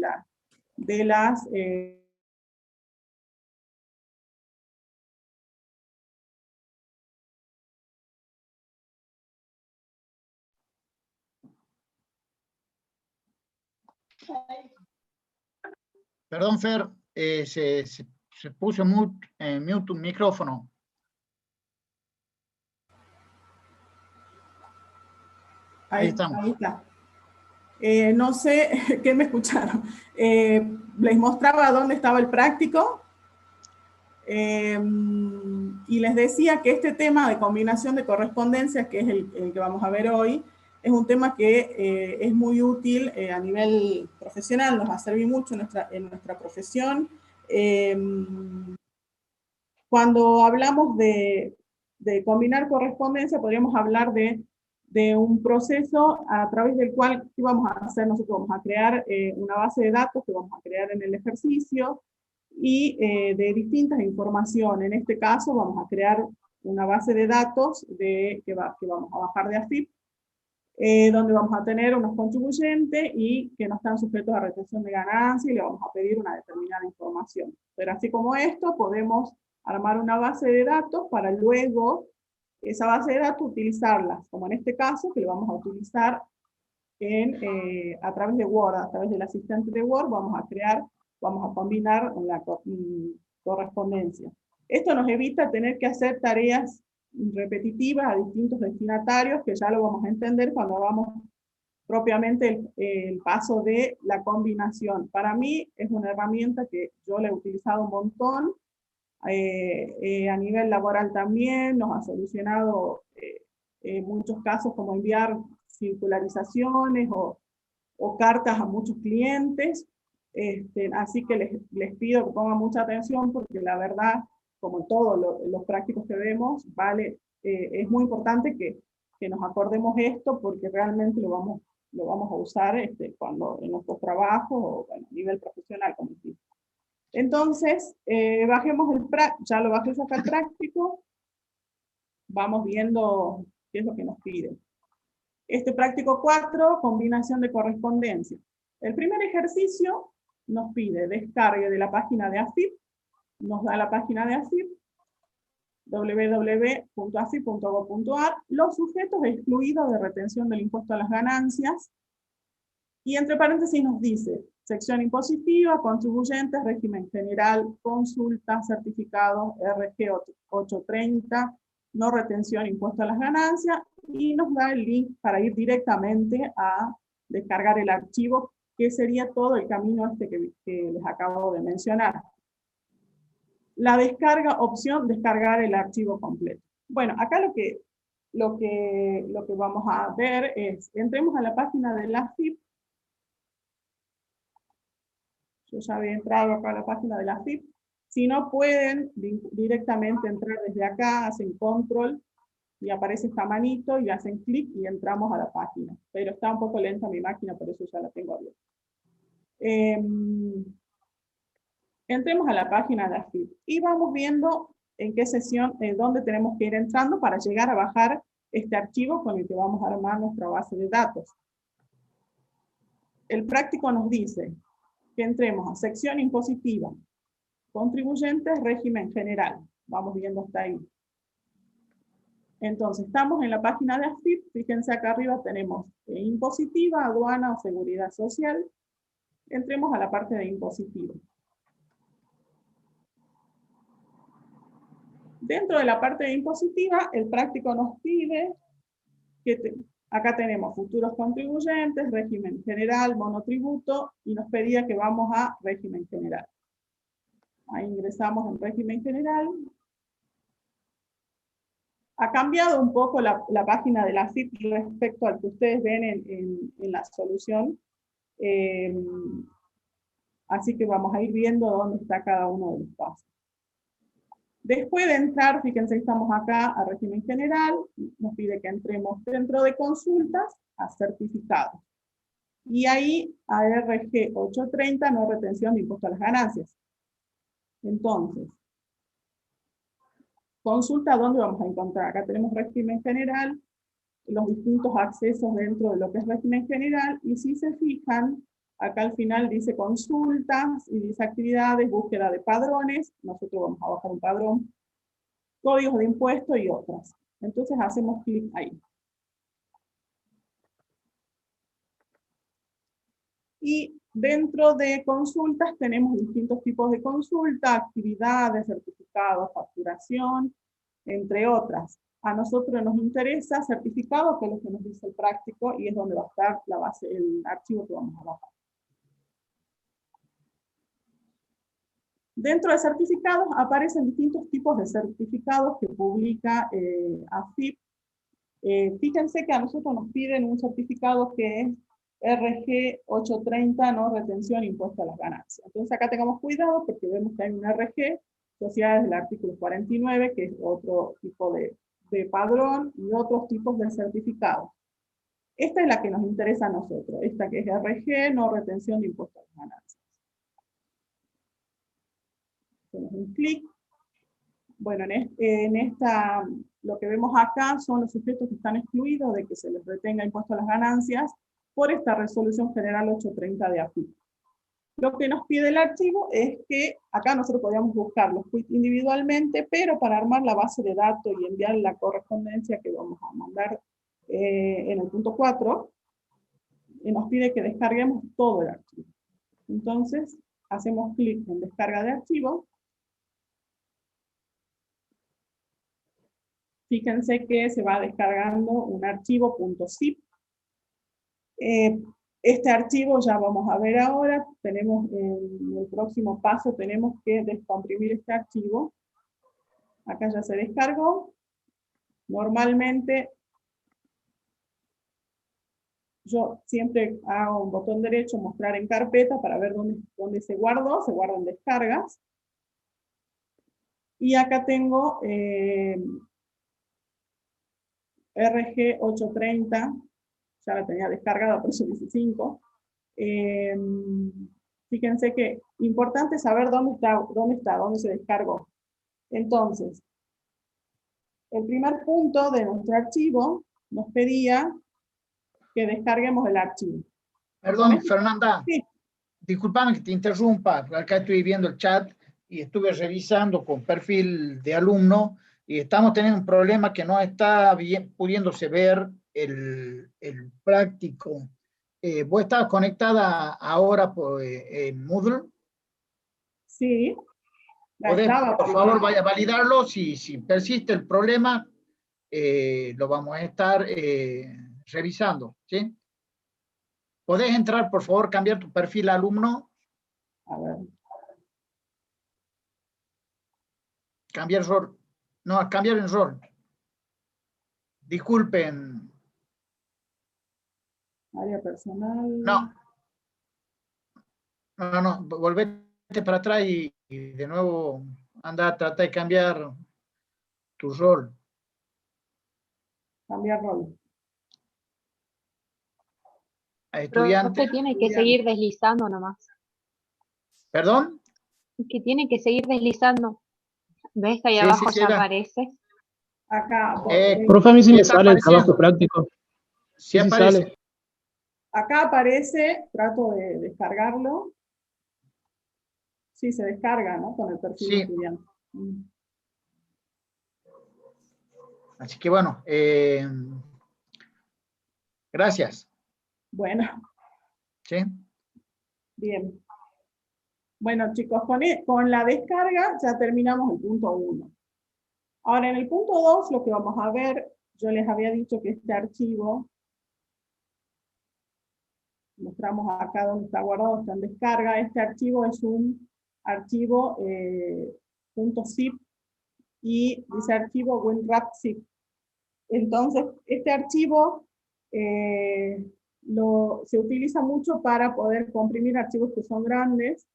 las Perdón, Fer, se puso en mute un micrófono. Ahí estamos. Ahí está. No sé qué me escucharon. Les mostraba dónde estaba el práctico. Y les decía que este tema de combinación de correspondencias, que es el que vamos a ver hoy, es un tema que es muy útil a nivel profesional, nos va a servir mucho en nuestra profesión. Cuando hablamos de combinar correspondencia, podríamos hablar de un proceso a través del cual, ¿qué vamos a hacer? Nosotros vamos a crear una base de datos que vamos a crear en el ejercicio, y de distintas informaciones. En este caso vamos a crear una base de datos que vamos a bajar de AFIP, donde vamos a tener unos contribuyentes y que no están sujetos a retención de ganancia, y le vamos a pedir una determinada información. Pero así como esto, podemos armar una base de datos para luego esa base de datos utilizarla, como en este caso, que lo vamos a utilizar a través de Word, a través del asistente de Word, vamos a combinar la correspondencia. Esto nos evita tener que hacer tareas repetitivas a distintos destinatarios, que ya lo vamos a entender cuando hagamos propiamente el paso de la combinación. Para mí es una herramienta que yo la he utilizado un montón, a nivel laboral también, nos ha solucionado muchos casos como enviar circularizaciones o cartas a muchos clientes. Así que les pido que pongan mucha atención, porque la verdad, como todos los prácticos que vemos, es muy importante que nos acordemos esto, porque realmente lo vamos a usar cuando en nuestros trabajos o a nivel profesional, como decimos. Entonces, ya lo bajé acá el práctico, vamos viendo qué es lo que nos pide. Práctico 4, combinación de correspondencia. El primer ejercicio nos pide descargue de la página de AFIP, nos da la página de AFIP, www.afip.gov.ar, los sujetos excluidos de retención del impuesto a las ganancias, y entre paréntesis nos dice, sección impositiva, contribuyentes, régimen general, consulta, certificados, RG 830, no retención, impuesto a las ganancias, y nos da el link para ir directamente a descargar el archivo, que sería todo el camino que les acabo de mencionar. La descarga, opción, descargar el archivo completo. Bueno, acá lo que vamos a ver es, entremos a la página de la AFIP. Yo ya había entrado acá a la página de la AFIP. Si no pueden directamente entrar desde acá, hacen control y aparece esta manito y hacen clic y entramos a la página. Pero está un poco lenta mi máquina, por eso ya la tengo abierta. Entremos a la página de AFIP y vamos viendo en qué sesión, dónde tenemos que ir entrando para llegar a bajar este archivo con el que vamos a armar nuestra base de datos. El práctico nos dice que entremos a sección impositiva, contribuyentes, régimen general. Vamos viendo hasta ahí. Entonces, estamos en la página de AFIP. Fíjense acá arriba tenemos impositiva, aduana o seguridad social. Entremos a la parte de impositiva. Dentro de la parte de impositiva, el práctico nos pide que acá tenemos futuros contribuyentes, régimen general, monotributo, y nos pedía que vamos a régimen general. Ahí ingresamos en régimen general. Ha cambiado un poco la página de la AFIP respecto al que ustedes ven en la solución. Así que vamos a ir viendo dónde está cada uno de los pasos. Después de entrar, fíjense, estamos acá a régimen general, nos pide que entremos dentro de consultas a certificados. Y ahí a RG 830, no retención de impuesto a las ganancias. Entonces, consulta, ¿dónde vamos a encontrar? Acá tenemos régimen general, los distintos accesos dentro de lo que es régimen general, y si se fijan, acá al final dice consultas y dice actividades, búsqueda de padrones. Nosotros vamos a bajar un padrón, códigos de impuesto y otras. Entonces hacemos clic ahí. Y dentro de consultas tenemos distintos tipos de consulta, actividades, certificados, facturación, entre otras. a nosotros nos interesa certificado, que es lo que nos dice el práctico, y es donde va a estar la base, el archivo que vamos a bajar. Dentro de certificados aparecen distintos tipos de certificados que publica AFIP. Fíjense que a nosotros nos piden un certificado que es RG 830, no retención impuesto a las ganancias. Entonces acá tengamos cuidado porque vemos que hay un RG, sociedades del artículo 49, que es otro tipo de padrón, y otros tipos de certificados. Esta es la que nos interesa a nosotros, esta que es RG, no retención de impuesto a las ganancias. Hacemos un clic. Bueno, en esta, lo que vemos acá son los sujetos que están excluidos de que se les retenga impuesto a las ganancias por esta resolución general 830 de AFIP. Lo que nos pide el archivo es que acá nosotros podíamos buscar los quits individualmente, pero para armar la base de datos y enviar la correspondencia que vamos a mandar en el punto 4, nos pide que descarguemos todo el archivo. Entonces, hacemos clic en descarga de archivo. Fíjense que se va descargando un archivo .zip. Este archivo ya vamos a ver ahora, tenemos en el próximo paso tenemos que descomprimir este archivo. Acá ya se descargó. Normalmente yo siempre hago un botón derecho, mostrar en carpeta, para ver dónde se guardó, se guardan descargas. Y acá tengo RG 830, ya la tenía descargada, por eso dice 5. Fíjense que importante saber dónde se descargó. Entonces, el primer punto de nuestro archivo nos pedía que descarguemos el archivo. Perdón, Fernanda, Sí. discúlpame que te interrumpa, acá estoy viendo el chat y estuve revisando con perfil de alumno y estamos teniendo un problema que no está bien pudiéndose ver el práctico. ¿Vos estás conectada ahora en Moodle? Sí. ¿Podés, por favor, vaya a validarlo? Si persiste el problema, lo vamos a estar revisando, ¿sí? ¿Podés entrar, por favor, cambiar tu perfil alumno? A ver. Cambiar rol. No, cambiar en rol. Disculpen. Área personal. No. No. Volvete para atrás y de nuevo anda, trata de cambiar tu rol. Cambiar rol. A estudiante. Usted tiene que seguir deslizando nomás. ¿Perdón? Es que tiene que seguir deslizando. ¿Ves que ahí Sí, abajo sí, ya era. aparece? Acá. Profe, a mí sí me está sale el apareciendo. trabajo práctico. Sí, Sí aparece. sale. Acá aparece, trato de descargarlo. Sí, se descarga, ¿no? Con el perfil Sí. de estudiante. Así que bueno, gracias. Bueno, ¿Sí? bien. Bueno, chicos, con la descarga ya terminamos el punto 1. Ahora, en el punto 2, lo que vamos a ver, yo les había dicho que este archivo, mostramos acá donde está guardado, está en descarga. Este archivo es un archivo .zip y dice archivo WinRAR-zip. Entonces, este archivo se utiliza mucho para poder comprimir archivos que son grandes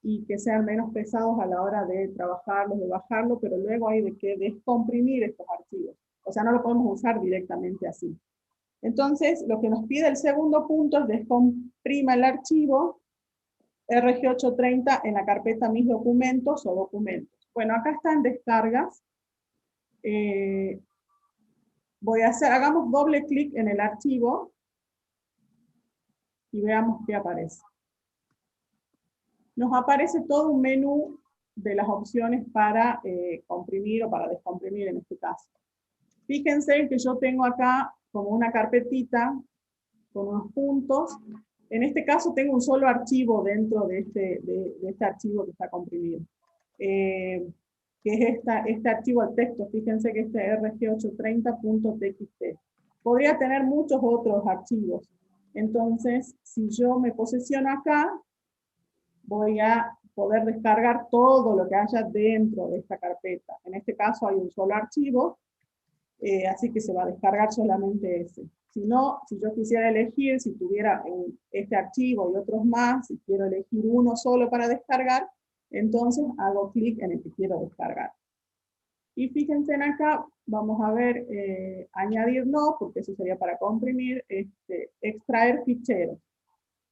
y que sean menos pesados a la hora de trabajarlos, de bajarlos, pero luego hay que descomprimir estos archivos. O sea, no lo podemos usar directamente así. Entonces, lo que nos pide el segundo punto es descomprima el archivo RG830 en la carpeta Mis documentos o documentos. Bueno, acá está en descargas. Hagamos doble clic en el archivo y veamos qué aparece. Nos aparece todo un menú de las opciones para comprimir o para descomprimir en este caso. Fíjense que yo tengo acá como una carpetita con unos puntos. En este caso tengo un solo archivo dentro de este archivo que está comprimido. que es este archivo de texto. Fíjense que este rg830.txt. Podría tener muchos otros archivos. Entonces, si yo me posesiono acá, voy a poder descargar todo lo que haya dentro de esta carpeta. En este caso hay un solo archivo, así que se va a descargar solamente ese. Si no, si yo quisiera elegir, si tuviera este archivo y otros más, si quiero elegir uno solo para descargar, entonces hago clic en el que quiero descargar. Y fíjense en acá, vamos a ver, añadir no, porque eso sería para comprimir, extraer ficheros.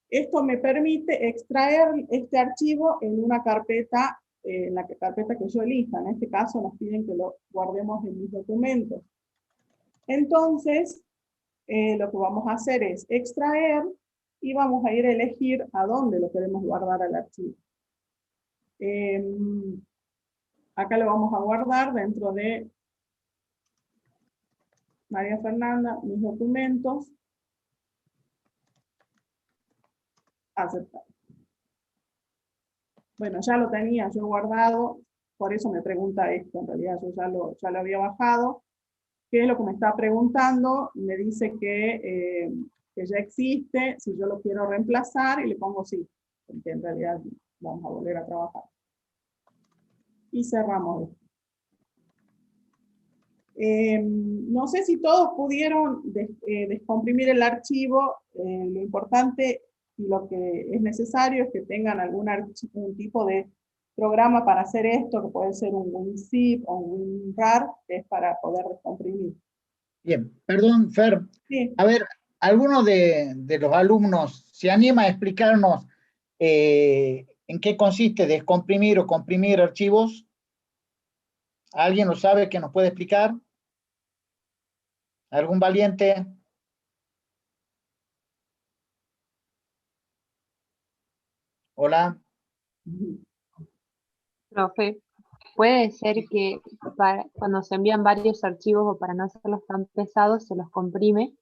Esto me permite extraer este archivo en una carpeta, en la carpeta que yo elija. En este caso nos piden que lo guardemos en mis documentos. Entonces, lo que vamos a hacer es extraer y vamos a ir a elegir a dónde lo queremos guardar al archivo. Acá lo vamos a guardar dentro de María Fernanda, mis documentos. Aceptar. Bueno, ya lo tenía yo guardado, por eso me pregunta esto. En realidad yo ya lo había bajado. ¿Qué es lo que me está preguntando? Me dice que ya existe, si yo lo quiero reemplazar, y le pongo sí, porque en realidad vamos a volver a trabajar. Y cerramos esto. No sé si todos pudieron descomprimir el archivo. Lo importante y lo que es necesario es que tengan algún tipo de programa para hacer esto, que puede ser un WinZip o un WinRAR, que es para poder descomprimir. Bien, perdón, Fer. Sí. A ver, ¿alguno de los alumnos se anima a explicarnos en qué consiste descomprimir o comprimir archivos? ¿Alguien lo sabe que nos puede explicar? ¿Algún valiente? Hola. Profe, puede ser que cuando se envían varios archivos o para no hacerlos tan pesados, se los comprime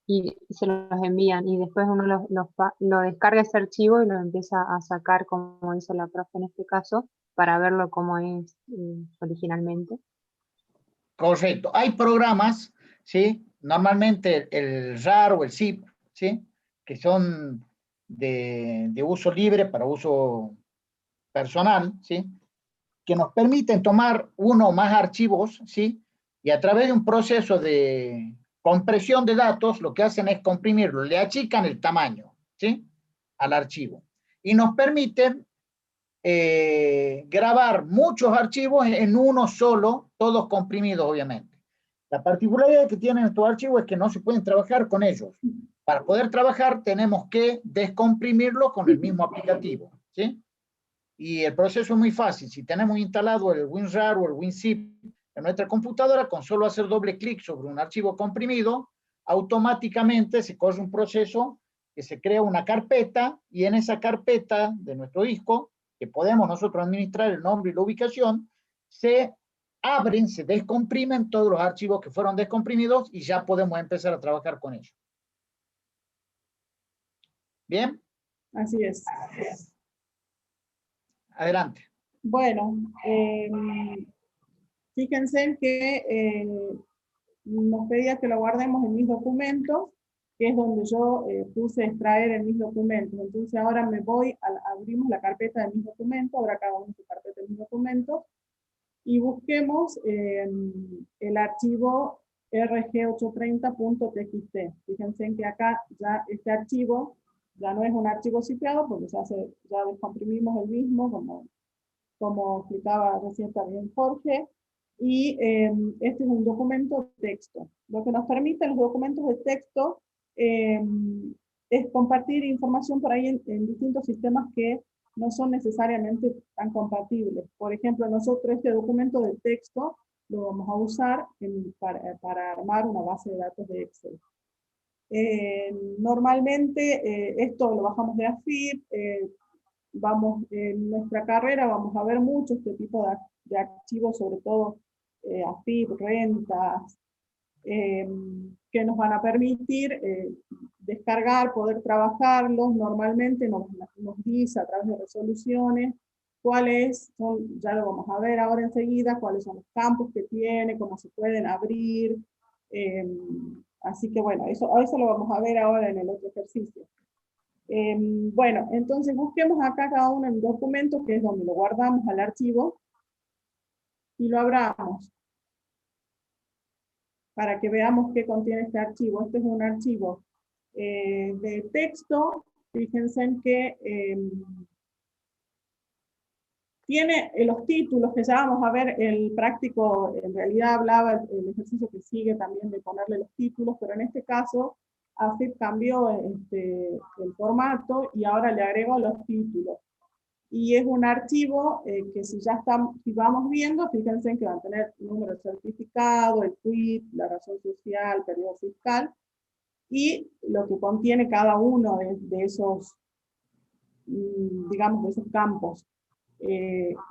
y se los envían y después uno lo descarga ese archivo y lo empieza a sacar, como hizo la profe en este caso, para verlo como es originalmente. Correcto. Hay programas, ¿sí? Normalmente el RAR o el ZIP, ¿sí? Que son de uso libre para uso personal, ¿sí? Que nos permiten tomar uno o más archivos, ¿sí? Y a través de un proceso de compresión de datos, lo que hacen es comprimirlo, le achican el tamaño, ¿sí? Al archivo. Y nos permiten grabar muchos archivos en uno solo, todos comprimidos, obviamente. La particularidad que tienen estos archivos es que no se pueden trabajar con ellos. Para poder trabajar tenemos que descomprimirlo con el mismo aplicativo, ¿sí? Y el proceso es muy fácil. Si tenemos instalado el WinRAR o el WinZip en nuestra computadora, con solo hacer doble clic sobre un archivo comprimido, automáticamente se corre un proceso que se crea una carpeta, y en esa carpeta de nuestro disco, que podemos nosotros administrar el nombre y la ubicación, se abren, se descomprimen todos los archivos que fueron descomprimidos y ya podemos empezar a trabajar con ellos. ¿Bien? Así es. Adelante. Bueno, fíjense que nos pedía que lo guardemos en mis documentos, que es donde yo puse extraer en mis documentos. Entonces ahora me voy, abrimos la carpeta de mis documentos, ahora cada uno su carpeta de mis documentos, y busquemos el archivo rg830.txt. Fíjense que acá ya este archivo ya no es un archivo zipeado, porque ya descomprimimos el mismo, como explicaba recién también Jorge, y este es un documento de texto. Lo que nos permiten los documentos de texto es compartir información por ahí en distintos sistemas que no son necesariamente tan compatibles. Por ejemplo, nosotros este documento de texto lo vamos a usar para armar una base de datos de Excel. Normalmente esto lo bajamos de AFIP, en nuestra carrera vamos a ver mucho este tipo de archivos, sobre todo AFIP, rentas, que nos van a permitir descargar, poder trabajarlos. Normalmente nos dice a través de resoluciones cuáles son, ya lo vamos a ver ahora enseguida, cuáles son los campos que tiene, cómo se pueden abrir. Así que bueno, eso lo vamos a ver ahora en el otro ejercicio. Bueno, entonces busquemos acá cada uno en el documento, que es donde lo guardamos al archivo, y lo abramos, para que veamos qué contiene este archivo. Este es un archivo de texto. Fíjense en que tiene los títulos, que ya vamos a ver, el práctico en realidad hablaba, el ejercicio que sigue también de ponerle los títulos, pero en este caso AFIP cambió el formato y ahora le agrego los títulos. Y es un archivo que si vamos viendo, fíjense que va a tener número de certificado, el quit, la razón social, periodo fiscal, y lo que contiene cada uno de esos, digamos, de esos campos.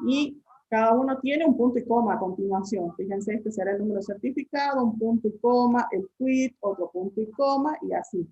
Y cada uno tiene un punto y coma a continuación. Fíjense, este será el número de certificado, un punto y coma, el quit, otro punto y coma, y así,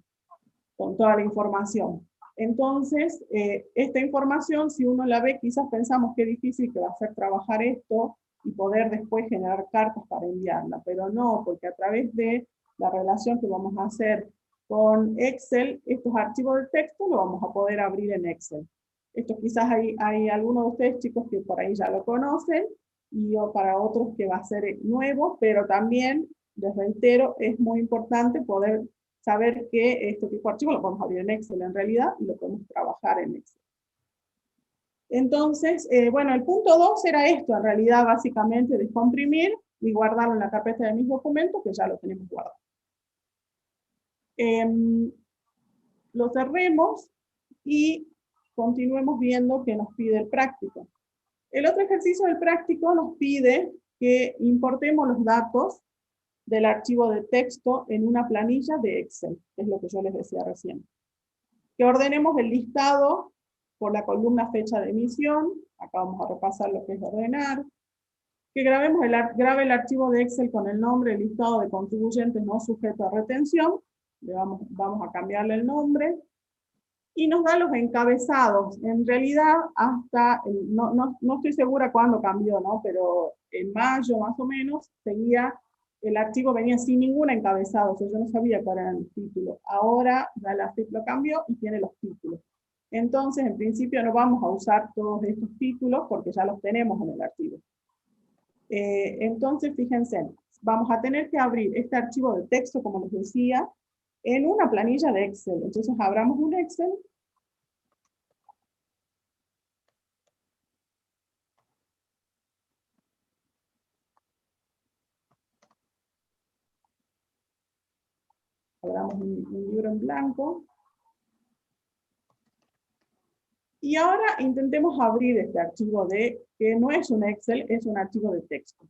con toda la información. Entonces, esta información, si uno la ve, quizás pensamos que es difícil que va a hacer trabajar esto y poder después generar cartas para enviarla, pero no, porque a través de la relación que vamos a hacer con Excel, estos archivos de texto los vamos a poder abrir en Excel. Esto quizás hay algunos de ustedes, chicos, que por ahí ya lo conocen, y para otros que va a ser nuevo, pero también, les reitero, es muy importante poder saber que este tipo de archivo lo podemos abrir en Excel en realidad, y lo podemos trabajar en Excel. Entonces, bueno, el punto 2 era esto, en realidad, básicamente, descomprimir y guardarlo en la carpeta de mis documentos, que ya lo tenemos guardado. Lo cerremos y continuemos viendo qué nos pide el práctico. El otro ejercicio del práctico nos pide que importemos los datos del archivo de texto en una planilla de Excel, que es lo que yo les decía recién. Que ordenemos el listado por la columna fecha de emisión, acá vamos a repasar lo que es ordenar, que grabe el archivo de Excel con el nombre, el listado de contribuyentes no sujetos a retención, vamos a cambiarle el nombre, y nos da los encabezados. En realidad, hasta, no estoy segura cuándo cambió, ¿no? Pero en mayo más o menos, el archivo venía sin ningún encabezado, o sea, yo no sabía cuál era el título. Ahora ya la FIP lo cambió y tiene los títulos. Entonces, en principio no vamos a usar todos estos títulos porque ya los tenemos en el archivo. Entonces, fíjense, vamos a tener que abrir este archivo de texto, como les decía, en una planilla de Excel. Entonces, abramos un Excel. Abramos un libro en blanco. Y ahora intentemos abrir este archivo que no es un Excel, es un archivo de texto.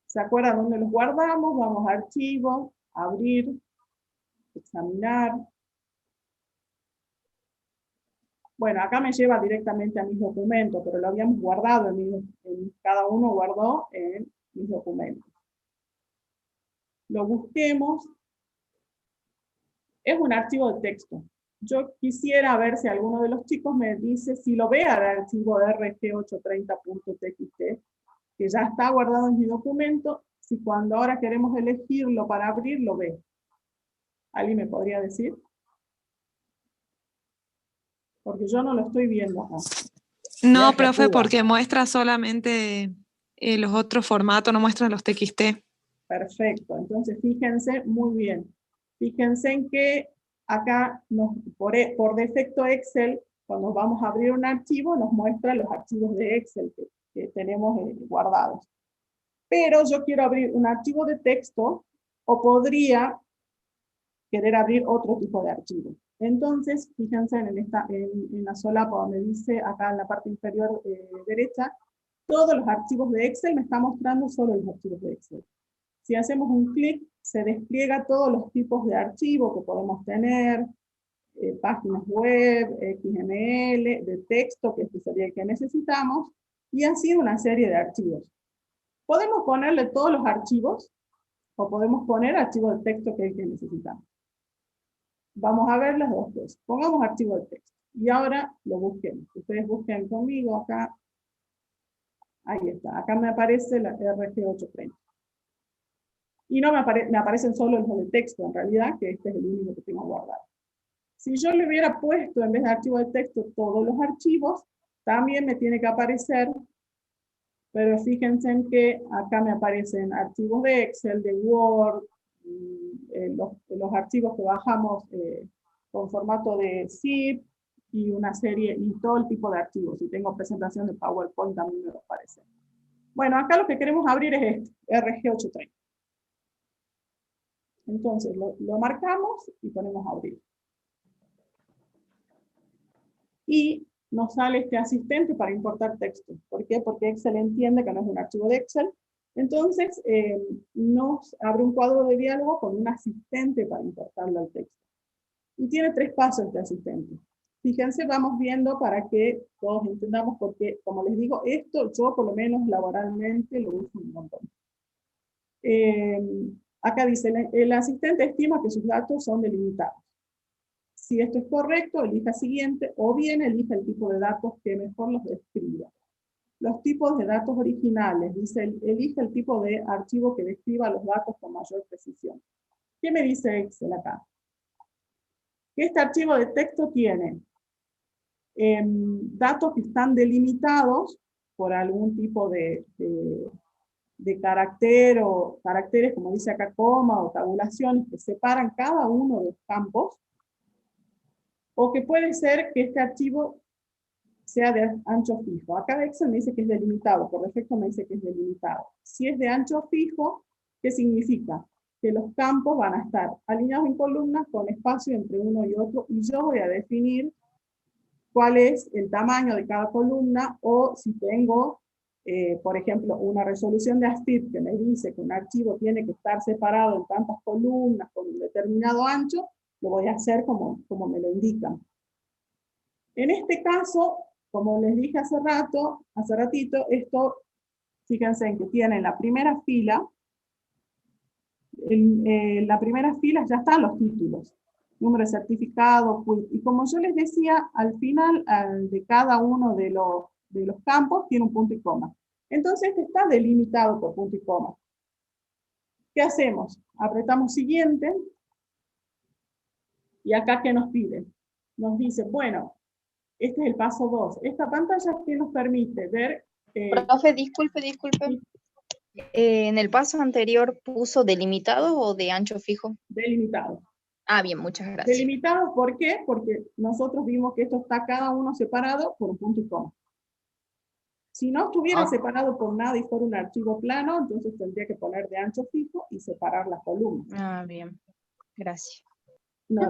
¿Se acuerdan dónde los guardamos? Vamos a archivo, abrir, examinar. Bueno, acá me lleva directamente a mis documentos, pero lo habíamos guardado, cada uno guardó en mis documentos. Lo busquemos. Es un archivo de texto. Yo quisiera ver si alguno de los chicos me dice si lo ve al archivo rg830.txt, que ya está guardado en mi documento, si cuando ahora queremos elegirlo para abrir, lo ve. ¿Alguien me podría decir? Porque yo no lo estoy viendo acá. No, profe, porque muestra solamente los otros formatos, no muestra los TXT. Perfecto, entonces fíjense muy bien. Fíjense en que acá, por defecto Excel, cuando vamos a abrir un archivo, nos muestra los archivos de Excel que tenemos guardados. Pero yo quiero abrir un archivo de texto, o podría querer abrir otro tipo de archivo. Entonces, fíjense en la solapa donde dice, acá en la parte inferior derecha, todos los archivos de Excel, me está mostrando solo los archivos de Excel. Si hacemos un clic, se despliega todos los tipos de archivos que podemos tener, páginas web, XML, de texto, que este sería el que necesitamos, y así una serie de archivos. Podemos ponerle todos los archivos, o podemos poner archivos de texto que es el que necesitamos. Vamos a ver las dos cosas. Pongamos archivo de texto. Y ahora lo busquemos. Ustedes busquen conmigo acá. Ahí está. Acá me aparece la RG830. Y no me aparecen solo los de texto, en realidad, que este es el único que tengo guardado. Si yo le hubiera puesto, en vez de archivo de texto, todos los archivos, también me tiene que aparecer, pero fíjense en que acá me aparecen archivos de Excel, de Word, los archivos que bajamos con formato de zip, y una serie, y todo el tipo de archivos. Si tengo presentación de PowerPoint, también me aparece. Bueno, acá lo que queremos abrir es este, RG830. Entonces, lo marcamos y ponemos abrir. Y nos sale este asistente para importar texto. ¿Por qué? Porque Excel entiende que no es un archivo de Excel. Entonces, nos abre un cuadro de diálogo con un asistente para importarlo al texto. Y tiene 3 pasos este asistente. Fíjense, vamos viendo para que todos entendamos, porque, como les digo, esto yo por lo menos laboralmente lo uso un montón. Acá dice, el asistente estima que sus datos son delimitados. Si esto es correcto, elija siguiente, o bien elija el tipo de datos que mejor los describa. Los tipos de datos originales, dice, elige el tipo de archivo que describa los datos con mayor precisión. ¿Qué me dice Excel acá? Que este archivo de texto tiene datos que están delimitados por algún tipo de carácter, o caracteres, como dice acá, coma, o tabulaciones que separan cada uno de los campos, o que puede ser que este archivo sea de ancho fijo. Acá Excel me dice que es delimitado, por defecto me dice que es delimitado. Si es de ancho fijo, ¿qué significa? Que los campos van a estar alineados en columnas con espacio entre uno y otro, y yo voy a definir cuál es el tamaño de cada columna, o si tengo, por ejemplo, una resolución de ASCII que me dice que un archivo tiene que estar separado en tantas columnas con un determinado ancho, lo voy a hacer como me lo indican. En este caso, como les dije hace ratito, esto, fíjense en que tiene en la primera fila, en la primera fila ya están los títulos, número de certificado, y como yo les decía, al final de cada uno de los campos tiene un punto y coma. Entonces este está delimitado por punto y coma. ¿Qué hacemos? Apretamos siguiente, y acá ¿qué nos pide? Nos dice, bueno, este es el paso 2. Esta pantalla que nos permite ver... Profe, disculpe. ¿En el paso anterior puso delimitado o de ancho fijo? Delimitado. Ah, bien, muchas gracias. Delimitado, ¿por qué? Porque nosotros vimos que esto está cada uno separado por un punto y coma. Si no estuviera separado por nada y fuera un archivo plano, entonces tendría que poner de ancho fijo y separar las columnas. Ah, bien. Gracias. No,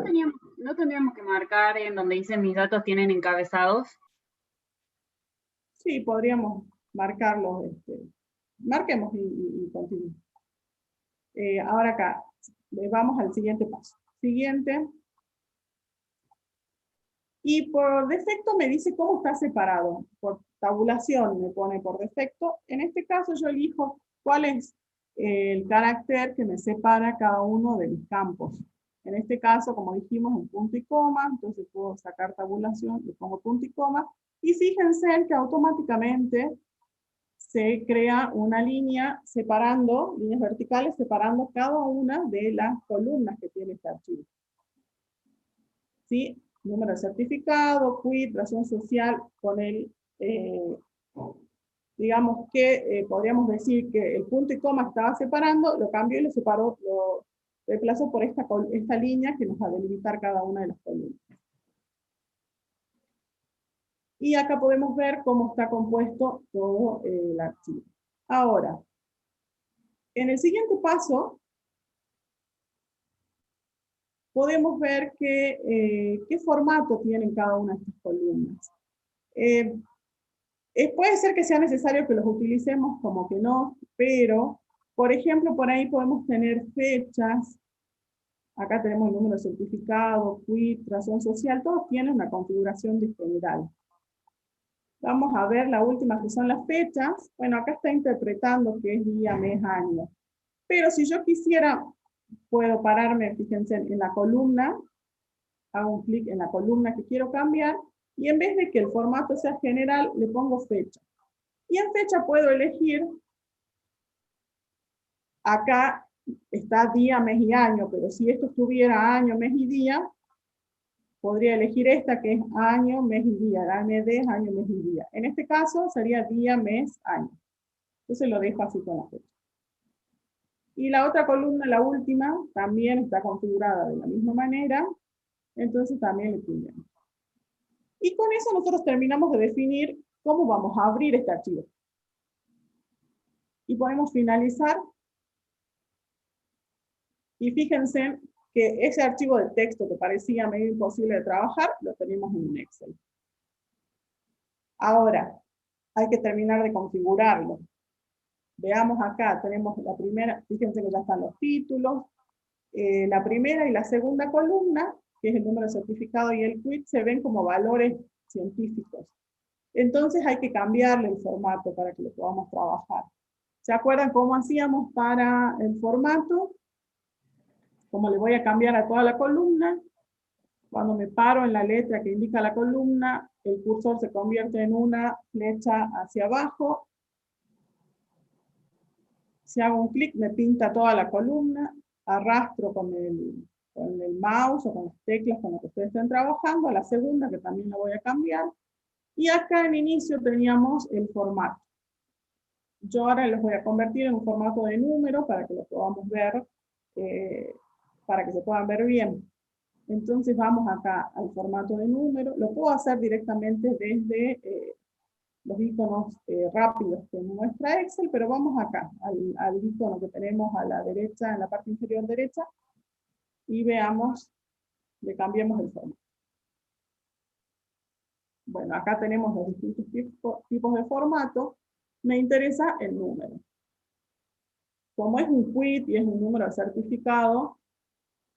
¿No tendríamos que marcar en donde dice mis datos tienen encabezados? sí, podríamos marcarlos. Marquemos y continuemos. Ahora acá, vamos al siguiente paso. Siguiente. Y por defecto me dice cómo está separado. Por tabulación me pone por defecto. En este caso yo elijo cuál es el carácter que me separa cada uno de mis campos. En este caso, como dijimos, un punto y coma, entonces puedo sacar tabulación, le pongo punto y coma, y fíjense que automáticamente se crea una línea separando, líneas verticales separando cada una de las columnas que tiene este archivo. ¿Sí? Número de certificado, quit, razón social, con el, digamos que podríamos decir que el punto y coma estaba separando, lo cambió y lo separó, lo reemplazó por esta línea que nos va a delimitar cada una de las columnas. Y acá podemos ver cómo está compuesto todo el archivo. Ahora, en el siguiente paso, podemos ver qué formato tienen cada una de estas columnas. Puede ser que sea necesario que los utilicemos, como que no, pero, por ejemplo, por ahí podemos tener fechas. Acá tenemos el número de certificado, quit, razón social, todos tienen una configuración de general. Vamos a ver la última, que son las fechas. Bueno, acá está interpretando que es día, mes, año. Pero si yo quisiera, puedo pararme, fíjense, en la columna, hago un clic en la columna que quiero cambiar, Y en vez de que el formato sea general, le pongo fecha. Y en fecha puedo elegir, acá está día, mes y año, pero si esto estuviera año, mes y día, podría elegir esta que es año, mes y día, AMD, año, mes y día. En este caso sería día, mes, año. Entonces lo dejo así con la fecha. Y la otra columna, la última, también está configurada de la misma manera, entonces también le pondremos. Y con eso nosotros terminamos de definir cómo vamos a abrir este archivo. Y podemos finalizar. Y fíjense que ese archivo de texto que parecía medio imposible de trabajar, lo tenemos en un Excel. Ahora, hay que terminar de configurarlo. Veamos acá, tenemos la primera, fíjense que ya están los títulos, la primera y la segunda columna, que es el número de certificado y el quit, se ven como valores científicos. Entonces hay que cambiarle el formato para que lo podamos trabajar. ¿Se acuerdan cómo hacíamos para el formato? Como le voy a cambiar a toda la columna, cuando me paro en la letra que indica la columna, el cursor se convierte en una flecha hacia abajo. Si hago un clic, me pinta toda la columna, arrastro con el mouse o con las teclas con las que ustedes estén trabajando, a la segunda, que también la voy a cambiar. Y acá en inicio teníamos el formato. Yo ahora los voy a convertir en un formato de número para que lo podamos ver, para que se puedan ver bien. Entonces vamos acá al formato de número. Lo puedo hacer directamente desde los iconos rápidos que muestra Excel, pero vamos acá, al icono que tenemos a la derecha, en la parte inferior derecha, y veamos, le cambiemos el formato. Bueno, acá tenemos los distintos tipos de formato. Me interesa el número. Como es un quit y es un número de certificado,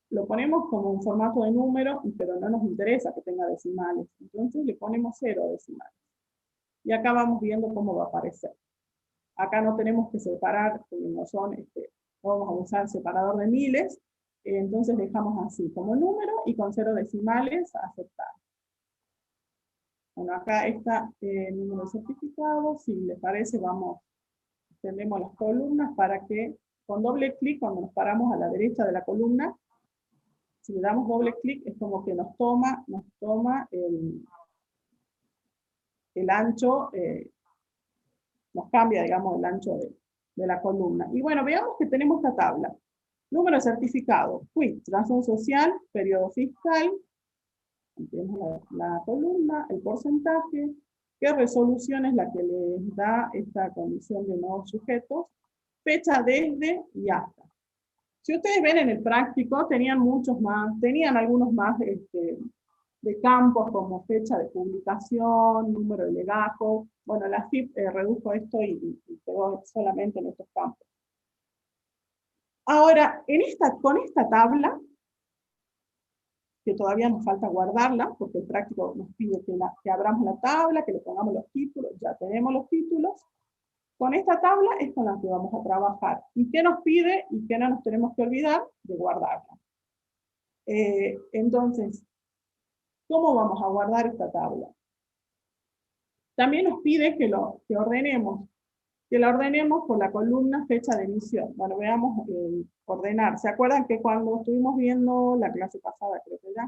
lo ponemos como un formato de número, pero no nos interesa que tenga decimales. Entonces le ponemos 0 decimales. Y acá vamos viendo cómo va a aparecer. Acá no tenemos que separar, porque no vamos a usar separador de miles, entonces dejamos así como número y con 0 decimales aceptar. Bueno, acá está el número de certificado. Si les parece, extendemos las columnas para que con doble clic, cuando nos paramos a la derecha de la columna, si le damos doble clic, es como que nos toma el ancho, nos cambia, digamos, el ancho de la columna. Y bueno, veamos que tenemos esta tabla. Número de certificado, quit, razón social, periodo fiscal, tenemos la columna, el porcentaje, qué resolución es la que les da esta condición de nuevos sujetos, fecha desde y hasta. Si ustedes ven en el práctico, tenían algunos más de campos como fecha de publicación, número de legajo. Bueno, la FIP redujo esto y quedó solamente en estos campos. Ahora, con esta tabla, que todavía nos falta guardarla, porque el práctico nos pide que abramos la tabla, que le pongamos los títulos, ya tenemos los títulos. Con esta tabla es con la que vamos a trabajar. ¿Y qué nos pide? Y qué no nos tenemos que olvidar de guardarla. Entonces, ¿cómo vamos a guardar esta tabla? También nos pide que la ordenemos por la columna fecha de emisión. Bueno, veamos ordenar. ¿Se acuerdan que cuando estuvimos viendo la clase pasada, creo que ya,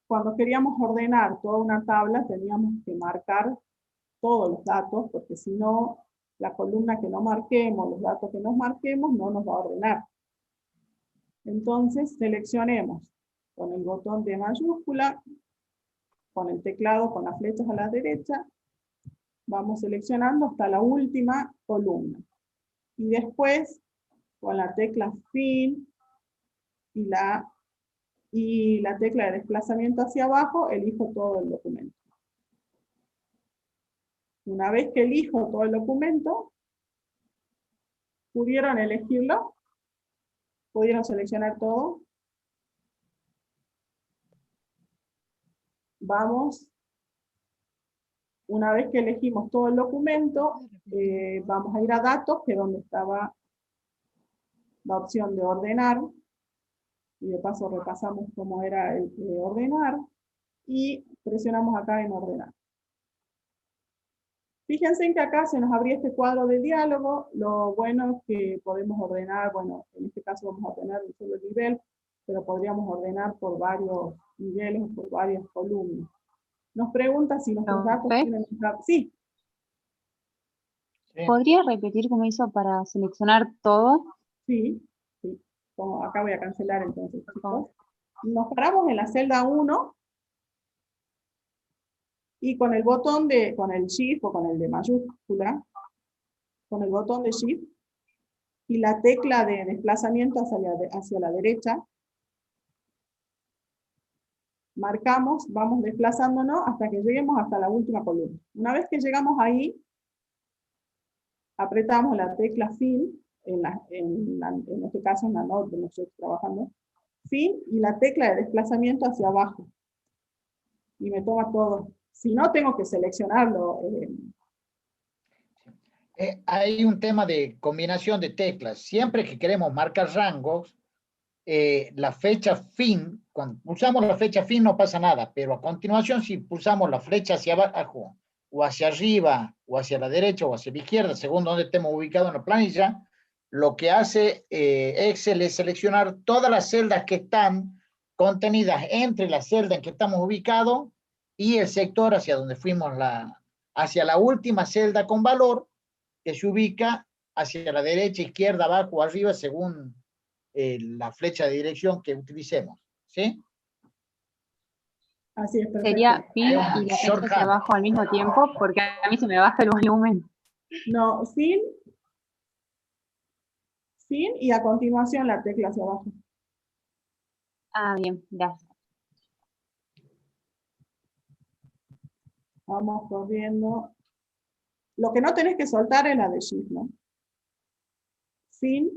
cuando queríamos ordenar toda una tabla, teníamos que marcar todos los datos, porque si no, la columna que no marquemos, los datos que no marquemos, no nos va a ordenar. Entonces, seleccionemos con el botón de mayúscula, con el teclado, con las flechas a la derecha, vamos seleccionando hasta la última columna. Y después, con la tecla Fin y la tecla de desplazamiento hacia abajo, elijo todo el documento. Una vez que elijo todo el documento, ¿pudieron elegirlo? ¿Pudieron seleccionar todo? Vamos, una vez que elegimos todo el documento, vamos a ir a datos, que es donde estaba la opción de ordenar, y de paso repasamos cómo era el ordenar. y presionamos acá en ordenar. Fíjense que acá se nos abría este cuadro de diálogo. Lo bueno es que podemos ordenar, bueno, en este caso vamos a ordenar un solo nivel, pero podríamos ordenar por varios niveles o por varias columnas. Nos pregunta si nuestros datos tienen... Sí. ¿Podría repetir cómo hizo para seleccionar todo? Sí, sí. Como acá voy a cancelar entonces, chicos. Nos paramos en la celda 1 y con el botón con el Shift o con el de mayúscula, con el botón de Shift y la tecla de desplazamiento hacia la derecha, marcamos, vamos desplazándonos hasta que lleguemos hasta la última columna. Una vez que llegamos ahí, apretamos la tecla Fin, en este caso en la node donde estoy trabajando, Fin y la tecla de desplazamiento hacia abajo. Y me toma todo. Si no, tengo que seleccionarlo. Hay un tema de combinación de teclas. Siempre que queremos marcar rangos, la fecha fin, cuando pulsamos la fecha fin no pasa nada, pero a continuación si pulsamos la flecha hacia abajo, o hacia arriba, o hacia la derecha, o hacia la izquierda, según donde estemos ubicados en la planilla, lo que hace Excel es seleccionar todas las celdas que están contenidas entre la celda en que estamos ubicados y el sector hacia donde fuimos, hacia la última celda con valor, que se ubica hacia la derecha, izquierda, abajo o arriba, según la flecha de dirección que utilicemos. ¿Sí? Así es, perfecto. Sería fin y la flecha hacia abajo al mismo tiempo, porque a mí se me baja el volumen. No, fin y a continuación la tecla hacia abajo. Ah, bien, gracias. Vamos corriendo. Lo que no tenés que soltar es la de Shift, ¿no? Fin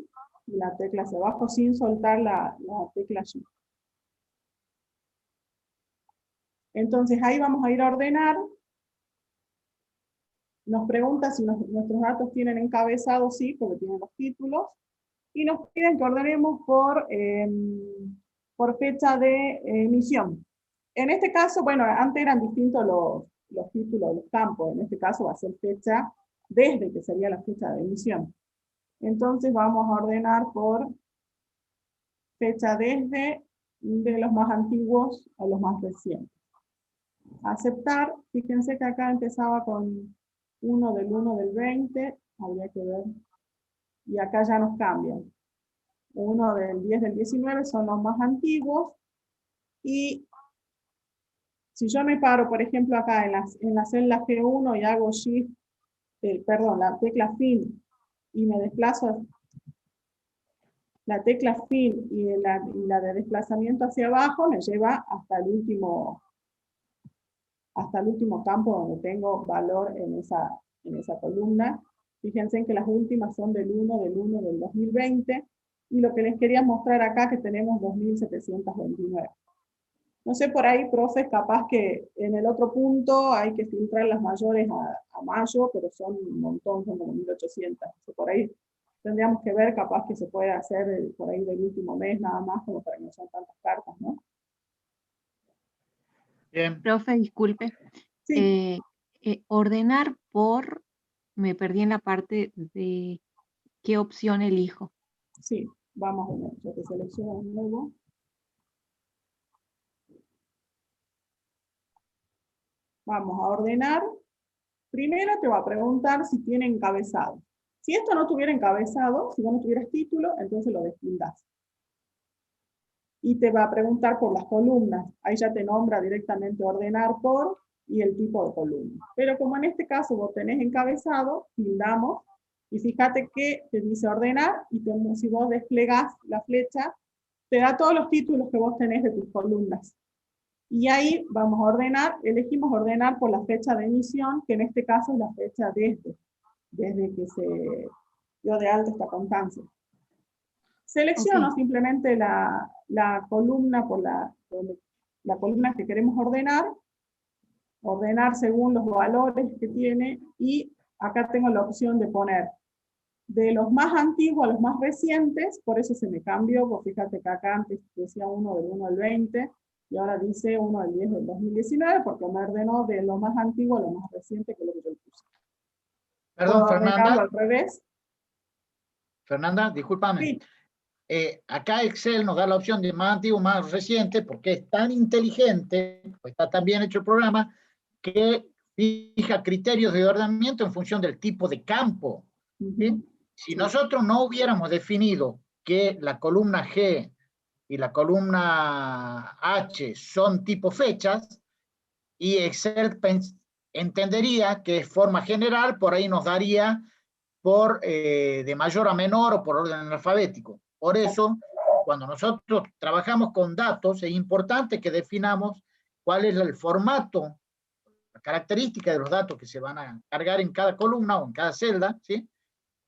y la tecla hacia abajo sin soltar la tecla Shift. Entonces ahí vamos a ir a ordenar. Nos pregunta si nuestros datos tienen encabezado, sí, porque tienen los títulos. Y nos piden que ordenemos por fecha de emisión. En este caso, bueno, antes eran distintos los títulos de los campos. En este caso va a ser fecha desde, que sería la fecha de emisión. Entonces vamos a ordenar por fecha desde, de los más antiguos a los más recientes. Aceptar, fíjense que acá empezaba con 1 del 20, habría que ver, y acá ya nos cambian. 1 del 10 del 19 son los más antiguos, y si yo me paro, por ejemplo, acá en la celda G1 y hago Shift, la tecla Fin, y me desplazo la tecla Fin y la de desplazamiento hacia abajo, me lleva hasta el último campo donde tengo valor en esa columna. Fíjense que las últimas son del 1 del 2020, y lo que les quería mostrar acá que tenemos 2729. No sé, por ahí, profe, capaz que en el otro punto hay que filtrar las mayores a mayo, pero son un montón, son como 1800. Por ahí tendríamos que ver, capaz que se puede hacer por ahí del último mes nada más, como para que no sean tantas cartas, ¿no? Bien. Profe, disculpe. Sí. Ordenar por, me perdí en la parte de qué opción elijo. Sí, vamos a ver, yo te selecciono de nuevo. Vamos a ordenar. Primero te va a preguntar si tiene encabezado. Si esto no tuviera encabezado, si vos no tuvieras título, entonces lo deslindás. Y te va a preguntar por las columnas. Ahí ya te nombra directamente ordenar por y el tipo de columna. Pero como en este caso vos tenés encabezado, tildamos, y fíjate que te dice ordenar, y si vos desplegás la flecha, te da todos los títulos que vos tenés de tus columnas. Y ahí vamos a ordenar, elegimos ordenar por la fecha de emisión, que en este caso es la fecha desde que se dio de alta esta constancia. Selecciono simplemente la columna por la columna que queremos ordenar según los valores que tiene, y acá tengo la opción de poner de los más antiguos a los más recientes, por eso se me cambió, porque fíjate que acá antes decía 1 del 1 al 20, Y ahora dice 1/10 del 2019 porque me ordenó de lo más antiguo a lo más reciente, que es lo que yo puse. Perdón, ¿Puedo ordenarlo Fernanda. al revés? Fernanda, discúlpame. Sí. Acá Excel nos da la opción de más antiguo, más reciente, porque es tan inteligente, pues está tan bien hecho el programa, que fija criterios de ordenamiento en función del tipo de campo. ¿Sí? Si nosotros no hubiéramos definido que la columna G y la columna H son tipo fechas, y Excel entendería que es forma general, por ahí nos daría por de mayor a menor o por orden alfabético. Por eso, cuando nosotros trabajamos con datos, es importante que definamos cuál es el formato, la característica de los datos que se van a cargar en cada columna o en cada celda, ¿sí?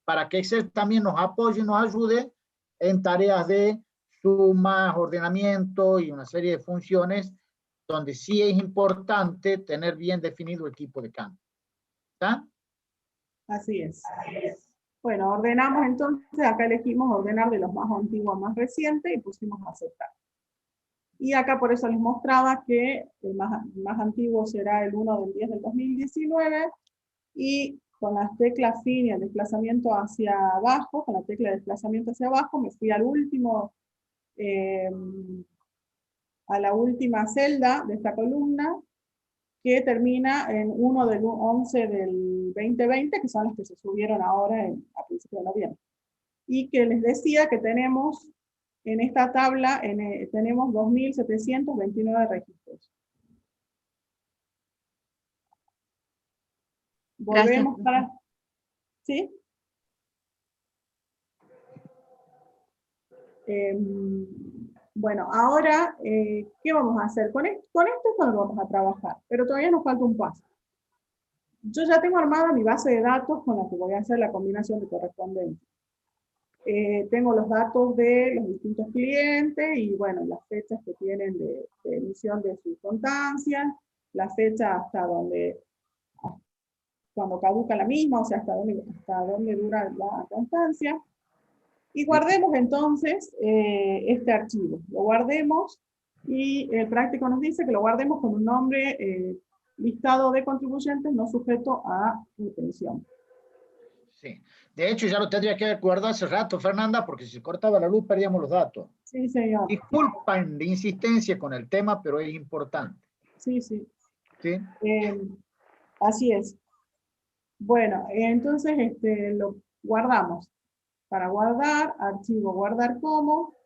Para que Excel también nos apoye y nos ayude en tareas de sumas, ordenamiento y una serie de funciones donde sí es importante tener bien definido el tipo de campo. ¿Está? Así es. Bueno, ordenamos entonces, acá elegimos ordenar de los más antiguos a más recientes y pusimos aceptar. Y acá por eso les mostraba que el más antiguo será el 1/10 del 2019, y con las teclas fin y el desplazamiento hacia abajo, con la tecla de desplazamiento hacia abajo, me fui al último, a la última celda de esta columna, que termina en 1/11 del 2020, que son las que se subieron ahora a principios de noviembre. Y que les decía que tenemos en esta tabla, tenemos 2.729 registros. Volvemos para... ¿Sí? Bueno, ahora, ¿qué vamos a hacer? Con esto es con lo que vamos a trabajar, pero todavía nos falta un paso. Yo ya tengo armada mi base de datos con la que voy a hacer la combinación de correspondencia. Tengo los datos de los distintos clientes y, bueno, las fechas que tienen de emisión de sus constancias, la fecha hasta cuando caduca la misma, o sea, hasta dónde dura la constancia. Y guardemos entonces este archivo. Lo guardemos y el práctico nos dice que lo guardemos con un nombre listado de contribuyentes no sujeto a retención. Sí. De hecho, ya lo tendría que haber guardado hace rato, Fernanda, porque si se cortaba la luz perdíamos los datos. Sí, señor. Disculpen de insistencia con el tema, pero es importante. Sí, sí. ¿Sí? Así es. Bueno, entonces lo guardamos. Para guardar, archivo, guardar como,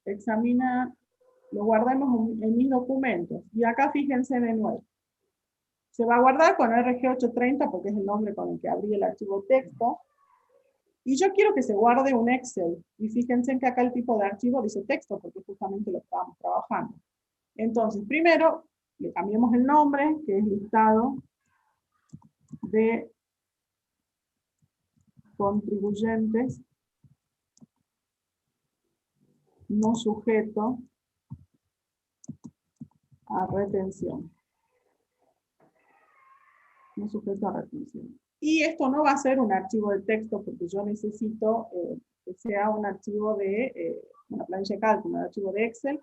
examina, lo guardamos en mis documentos. Y acá fíjense de nuevo. Se va a guardar con RG830 porque es el nombre con el que abrí el archivo texto. Y yo quiero que se guarde un Excel. Y fíjense que acá el tipo de archivo dice texto porque justamente lo estábamos trabajando. Entonces, primero, le cambiamos el nombre, que es listado de contribuyentes no sujeto a retención. No sujeto a retención. Y esto no va a ser un archivo de texto porque yo necesito que sea un archivo de una planilla de cálculo, un archivo de Excel.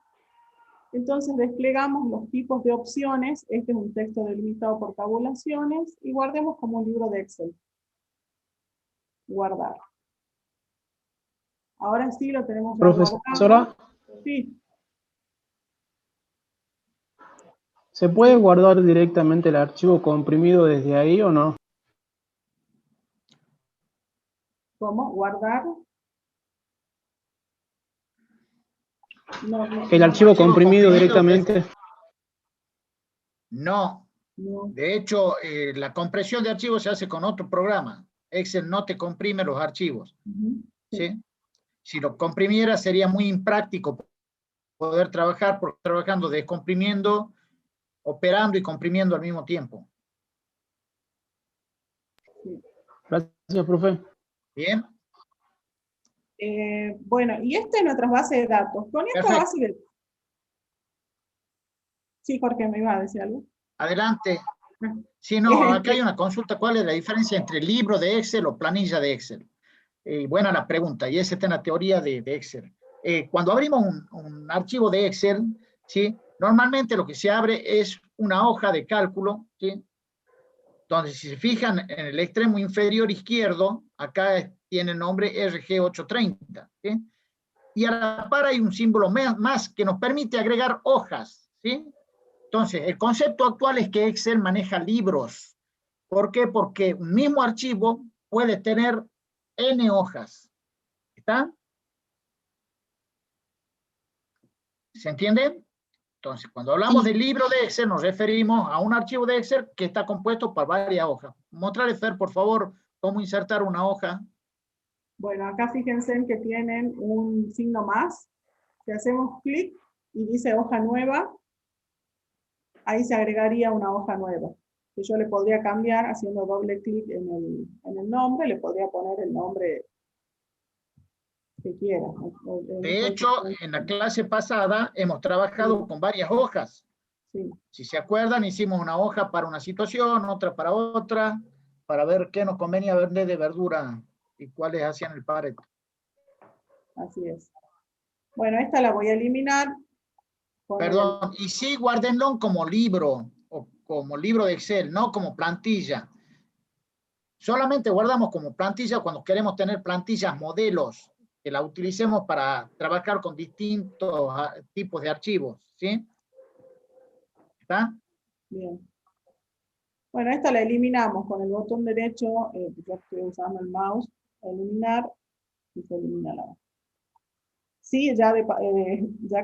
Entonces desplegamos los tipos de opciones. Este es un texto delimitado por tabulaciones y guardemos como un libro de Excel. Guardar. Ahora sí lo tenemos. Profesora, sí. ¿Se puede guardar directamente el archivo comprimido desde ahí o no? ¿Cómo? ¿Guardar? No, el archivo comprimido directamente. No. De hecho, la compresión de archivos se hace con otro programa. Excel no te comprime los archivos. ¿Sí? Si lo comprimiera sería muy impráctico poder trabajar, porque trabajando descomprimiendo, operando y comprimiendo al mismo tiempo. Gracias, profe. Bien. Bueno, y esta es nuestra base de datos. Con esta Perfecto. base de... Sí, Jorge, me iba a decir algo. Adelante. Sí, no, acá hay una consulta. ¿Cuál es la diferencia entre libro de Excel o planilla de Excel? Buena la pregunta, y esa está en la teoría de Excel. cuando abrimos un archivo de Excel, ¿sí? Normalmente lo que se abre es una hoja de cálculo, ¿sí? Donde si se fijan en el extremo inferior izquierdo, acá tiene el nombre RG830, ¿sí? Y a la par hay un símbolo más que nos permite agregar hojas, ¿sí? Entonces, el concepto actual es que Excel maneja libros. ¿Por qué? Porque un mismo archivo puede tener N hojas. ¿Está? ¿Se entiende? Entonces, cuando hablamos Sí. de libro de Excel, nos referimos a un archivo de Excel que está compuesto por varias hojas. Mostrarle, Fer, por favor, cómo insertar una hoja. Bueno, acá fíjense en que tienen un signo más. Si hacemos clic y dice hoja nueva, ahí se agregaría una hoja nueva, que yo le podría cambiar haciendo doble clic en el nombre, le podría poner el nombre que quiera. De hecho, en la clase pasada hemos trabajado con varias hojas. Sí. Si se acuerdan, hicimos una hoja para una situación, otra para ver qué nos convenía vender de verdura y cuáles hacían el Pareto. Así es. Bueno, esta la voy a eliminar. Perdón, y sí, guárdenlo como libro, o como libro de Excel, no como plantilla. Solamente guardamos como plantilla cuando queremos tener plantillas modelos, que la utilicemos para trabajar con distintos tipos de archivos, ¿sí? ¿Está? Bien. Bueno, esta la eliminamos con el botón derecho, yo estoy usando el mouse, eliminar, y se elimina la hoja. Sí, ya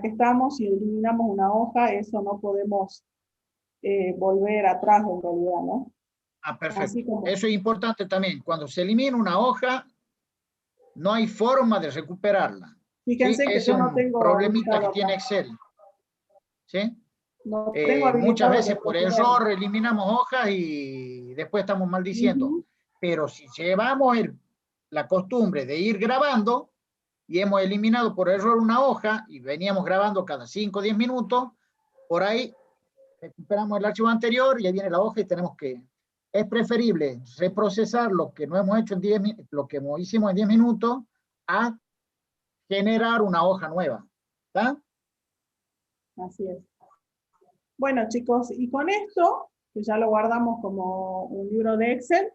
que estamos, si eliminamos una hoja, eso no podemos volver atrás en realidad, ¿no? Ah, perfecto. Eso es importante también. Cuando se elimina una hoja, no hay forma de recuperarla. Fíjense que es yo no un tengo problemita que acá. tiene Excel. ¿Sí? No tengo Muchas veces por recuperar. error eliminamos hojas y después estamos maldiciendo. Pero si llevamos la costumbre de ir grabando y hemos eliminado por error una hoja y veníamos grabando cada 5 o 10 minutos, por ahí recuperamos el archivo anterior y ahí viene la hoja y tenemos que... Es preferible reprocesar lo que no hemos hecho en 10 lo que hicimos en 10 minutos a generar una hoja nueva. ¿Está? Así es. Bueno, chicos, y con esto, que ya lo guardamos como un libro de Excel,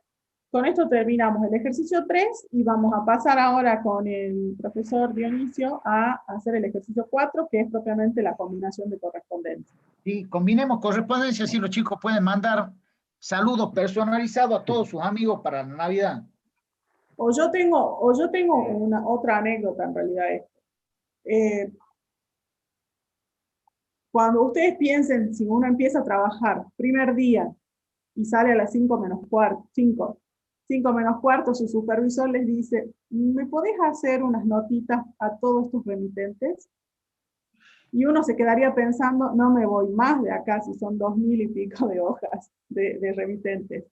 con esto terminamos el ejercicio 3 y vamos a pasar ahora con el profesor Dionisio a hacer el ejercicio 4, que es propiamente la combinación de correspondencia. Sí, combinemos correspondencia, así los chicos pueden mandar saludos personalizados a todos sus amigos para la Navidad. O yo tengo otra anécdota en realidad. Cuando ustedes piensen, si uno empieza a trabajar primer día y sale a las 5 menos cuarto, su supervisor les dice, ¿me podés hacer unas notitas a todos tus remitentes? Y uno se quedaría pensando, no me voy más de acá si son 2000 y pico de hojas de remitentes.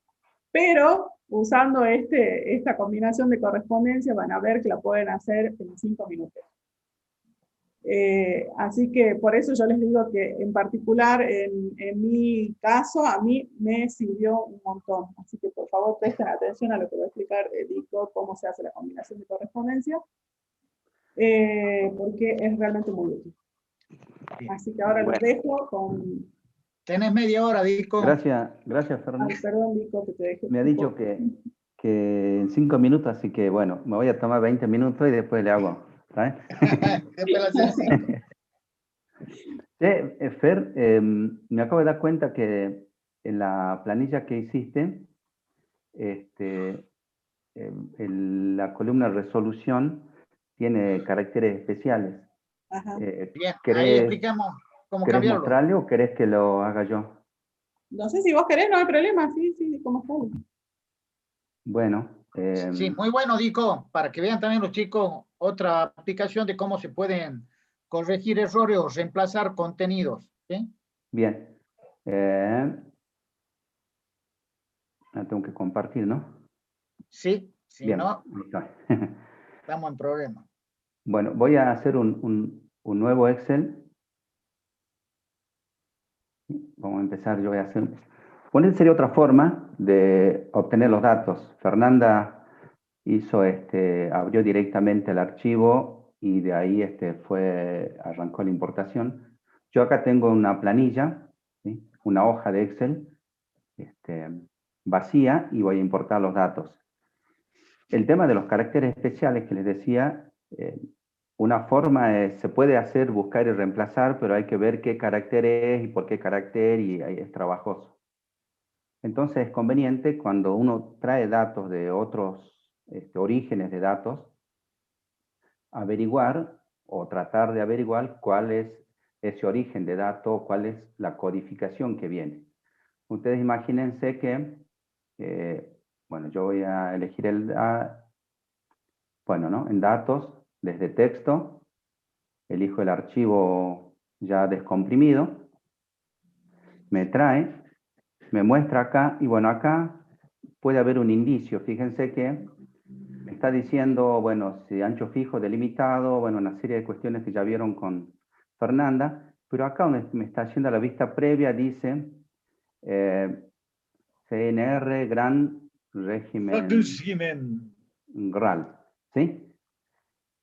Pero usando esta combinación de correspondencia van a ver que la pueden hacer en 5 minutos. Así que por eso yo les digo que en particular en mi caso a mí me sirvió un montón. Así que por favor presten atención a lo que va a explicar Dico, cómo se hace la combinación de correspondencia, porque es realmente muy útil. Así que ahora los dejo con... Tenés media hora, Dico. Gracias, Fernando. Ay, perdón, Dico, que te dejé. Me ha dicho que en 5 minutos, así que bueno, me voy a tomar 20 minutos y después le hago. ¿Sabes? Fer, me acabo de dar cuenta que en la planilla que hiciste, la columna resolución tiene caracteres especiales. Ajá. Bien, ahí explicamos cómo ¿Querés cambiarlo? mostrarle o querés que lo haga yo? No sé si vos querés, no hay problema, sí, como está. Bueno. Sí, muy bueno, Dico, para que vean también los chicos otra aplicación de cómo se pueden corregir errores o reemplazar contenidos. ¿Sí? Bien. La tengo que compartir, ¿no? Sí, si bien. no, estamos en problema. Bueno, voy a hacer un nuevo Excel. Vamos a empezar, yo voy a hacer... Bueno, esta sería otra forma de obtener los datos. Fernanda hizo abrió directamente el archivo y de ahí arrancó la importación. Yo acá tengo una planilla, ¿sí? Una hoja de Excel vacía, y voy a importar los datos. El tema de los caracteres especiales que les decía, una forma se puede hacer buscar y reemplazar, pero hay que ver qué carácter es y por qué carácter, y ahí es trabajoso. Entonces es conveniente, cuando uno trae datos de otros orígenes de datos, averiguar o tratar de averiguar cuál es ese origen de dato, cuál es la codificación que viene. Ustedes imagínense que, bueno, yo voy a elegir en datos, desde texto, elijo el archivo ya descomprimido, me trae, me muestra acá, y bueno, acá puede haber un indicio. Fíjense que me está diciendo, bueno, si ancho fijo, delimitado, bueno, una serie de cuestiones que ya vieron con Fernanda, pero acá donde me está haciendo la vista previa dice CNR Gran Régimen GRAL, ¿sí?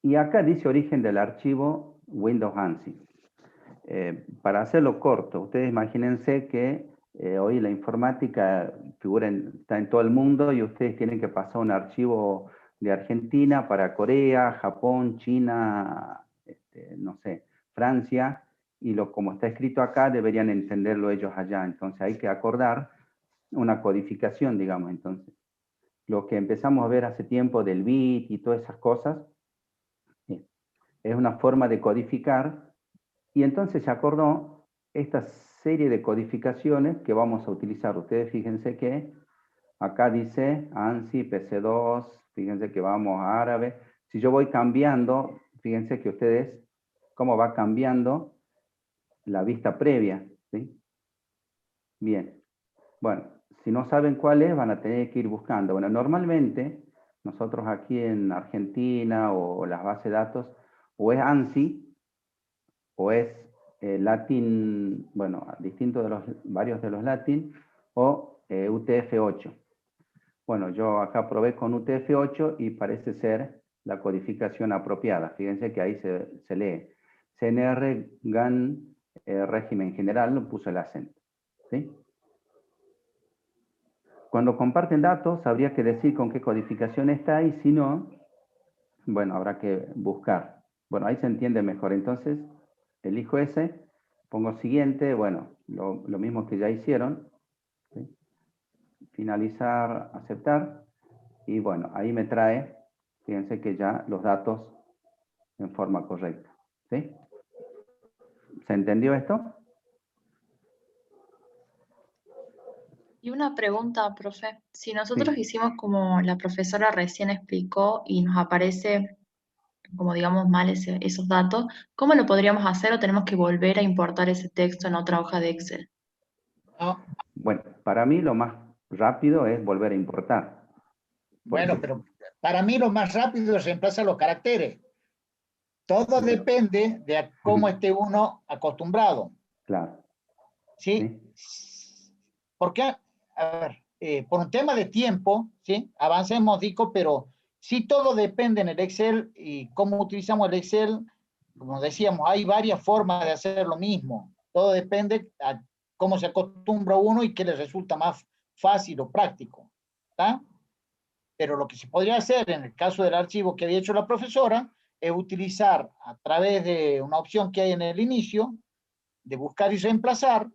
Y acá dice origen del archivo Windows ANSI. Para hacerlo corto, ustedes imagínense que hoy la informática está en todo el mundo, y ustedes tienen que pasar un archivo de Argentina para Corea, Japón, China, no sé, Francia, y como está escrito acá, deberían entenderlo ellos allá. Entonces hay que acordar una codificación, digamos. Entonces, lo que empezamos a ver hace tiempo del bit y todas esas cosas, es una forma de codificar, y entonces se acordó esta serie de codificaciones que vamos a utilizar. Ustedes fíjense que acá dice ANSI, PC2, fíjense que vamos a árabe. Si yo voy cambiando, fíjense que ustedes, cómo va cambiando la vista previa, ¿sí? Bien, bueno, si no saben cuál es, van a tener que ir buscando. Bueno, normalmente, nosotros aquí en Argentina, o las bases de datos, o es ANSI, o es Latin, bueno, distinto de varios de los Latin, o UTF-8. Bueno, yo acá probé con UTF-8 y parece ser la codificación apropiada. Fíjense que ahí se lee CNR GAN régimen general, no puso el acento, ¿sí? Cuando comparten datos, habría que decir con qué codificación está, y si no, bueno, habrá que buscar. Bueno, ahí se entiende mejor. Entonces, elijo ese, pongo siguiente, bueno, lo mismo que ya hicieron, ¿sí? Finalizar, aceptar, y bueno, ahí me trae, fíjense que ya los datos en forma correcta, ¿sí? ¿Se entendió esto? Y una pregunta, profe. Si nosotros Sí. hicimos como la profesora recién explicó y nos aparece, como digamos, mal esos datos, ¿cómo lo podríamos hacer, o tenemos que volver a importar ese texto en otra hoja de Excel? No, Bueno, para mí lo más rápido es volver a importar. bueno, pero para mí lo más rápido es reemplazar los caracteres. Todo depende de cómo esté uno acostumbrado. Claro. ¿Sí? Porque, a ver, por un tema de tiempo, ¿sí? Avancemos, Dico, pero sí todo depende en el Excel y cómo utilizamos el Excel. Como decíamos, hay varias formas de hacer lo mismo. Todo depende a cómo se acostumbra uno y qué le resulta más fácil o práctico. ¿Está? Pero lo que se podría hacer en el caso del archivo que había hecho la profesora es utilizar a través de una opción que hay en el inicio, de buscar y reemplazar,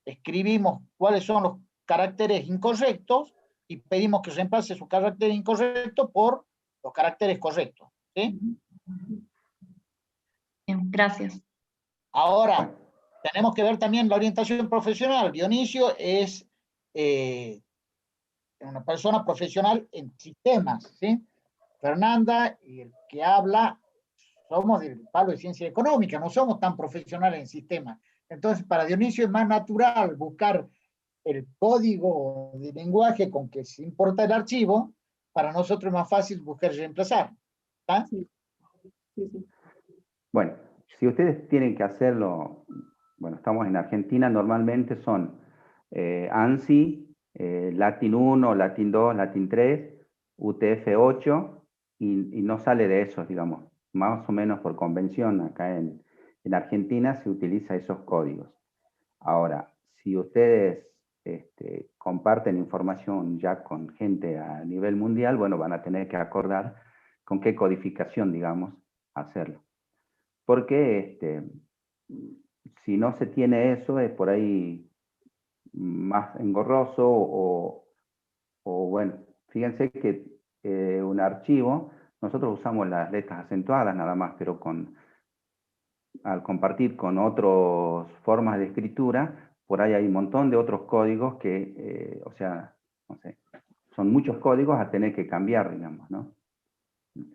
escribimos cuáles son los caracteres incorrectos y pedimos que reemplace su carácter incorrecto por los caracteres correctos. ¿Sí? Bien, gracias. Ahora, tenemos que ver también la orientación profesional. Dionisio es una persona profesional en sistemas, ¿sí? Fernanda y el que habla somos del palo de ciencia económica, no somos tan profesionales en sistemas. Entonces, para Dionisio es más natural buscar el código de lenguaje con que se importa el archivo. Para nosotros es más fácil buscar y reemplazar. ¿Está? Sí. Sí. Bueno, si ustedes tienen que hacerlo, bueno, estamos en Argentina, normalmente son ANSI, Latin 1, Latin 2, Latin 3, UTF-8, y no sale de esos, digamos. más o menos por convención, acá en Argentina se utiliza esos códigos. Ahora, si ustedes comparten información ya con gente a nivel mundial, bueno, van a tener que acordar con qué codificación, digamos, hacerlo. Porque si no se tiene eso, es por ahí más engorroso o bueno, fíjense que un archivo, nosotros usamos las letras acentuadas nada más, pero al compartir con otras formas de escritura, por ahí hay un montón de otros códigos que, o sea, no sé, son muchos códigos a tener que cambiar, digamos, ¿no?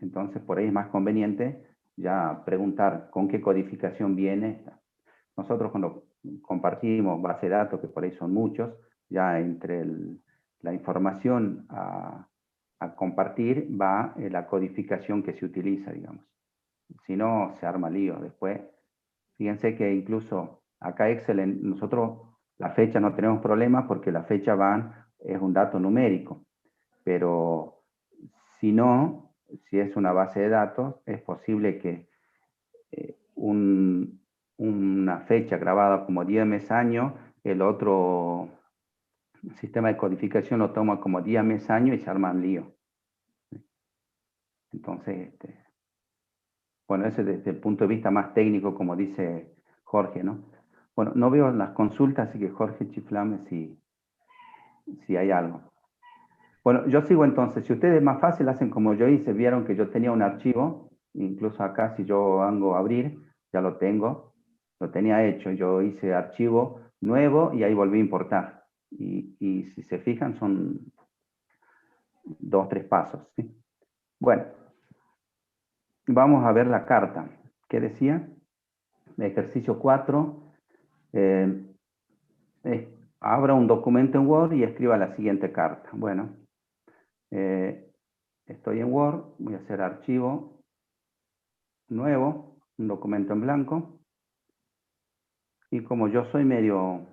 Entonces, por ahí es más conveniente ya preguntar con qué codificación viene. Nosotros cuando compartimos base de datos, que por ahí son muchos, ya entre la información a compartir va la codificación que se utiliza, digamos. Si no, se arma lío después. Fíjense que incluso acá Excel, nosotros la fecha no tenemos problemas porque la fecha es un dato numérico. Pero si no, si es una base de datos, es posible que una fecha grabada como día, mes, año, el otro sistema de codificación lo toma como día, mes, año y se arma un lío. Entonces, bueno, ese desde el punto de vista más técnico, como dice Jorge, ¿no? Bueno, no veo las consultas, así que Jorge, chiflame si hay algo. Bueno, yo sigo entonces. Si ustedes más fácil hacen como yo hice, vieron que yo tenía un archivo, incluso acá si yo hago abrir, ya lo tengo, lo tenía hecho. Yo hice archivo nuevo y ahí volví a importar. Y si se fijan son 2 o 3 pasos, ¿sí? Bueno, vamos a ver la carta. ¿Qué decía? Ejercicio 4. Abra un documento en Word y escriba la siguiente carta. Bueno, estoy en Word, voy a hacer archivo nuevo, un documento en blanco. Y como yo soy medio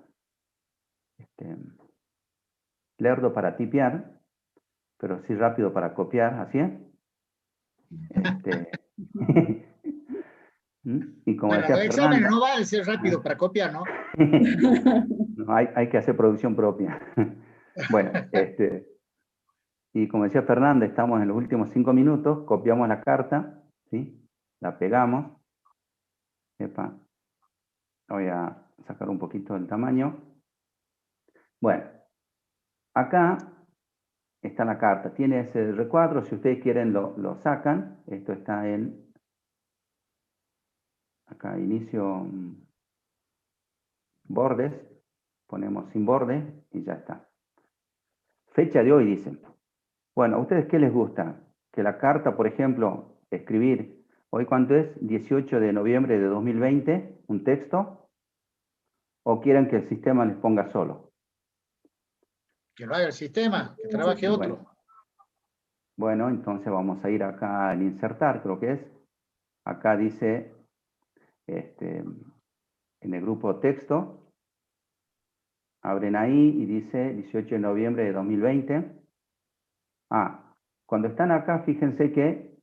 lerdo para tipear, pero sí rápido para copiar, ¿así es? Y como Para decía los exámenes Fernanda, no va a ser rápido para copiar, ¿no? no, hay que hacer producción propia. Bueno, y como decía Fernanda, estamos en los últimos 5 minutos, copiamos la carta, ¿sí? La pegamos. Epa, voy a sacar un poquito el tamaño. Bueno, acá está la carta. Tiene ese recuadro, si ustedes quieren lo sacan. Esto está en, acá inicio bordes, ponemos sin bordes y ya está. Fecha de hoy, dicen. Bueno, ¿a ustedes qué les gusta? Que la carta, por ejemplo, escribir, ¿hoy cuánto es? 18 de noviembre de 2020, un texto, ¿o quieren que el sistema les ponga solo? Que lo haga el sistema, que trabaje otro. Bueno, entonces vamos a ir acá en insertar, creo que es. Acá dice, en el grupo texto, abren ahí y dice 18 de noviembre de 2020. Cuando están acá, fíjense que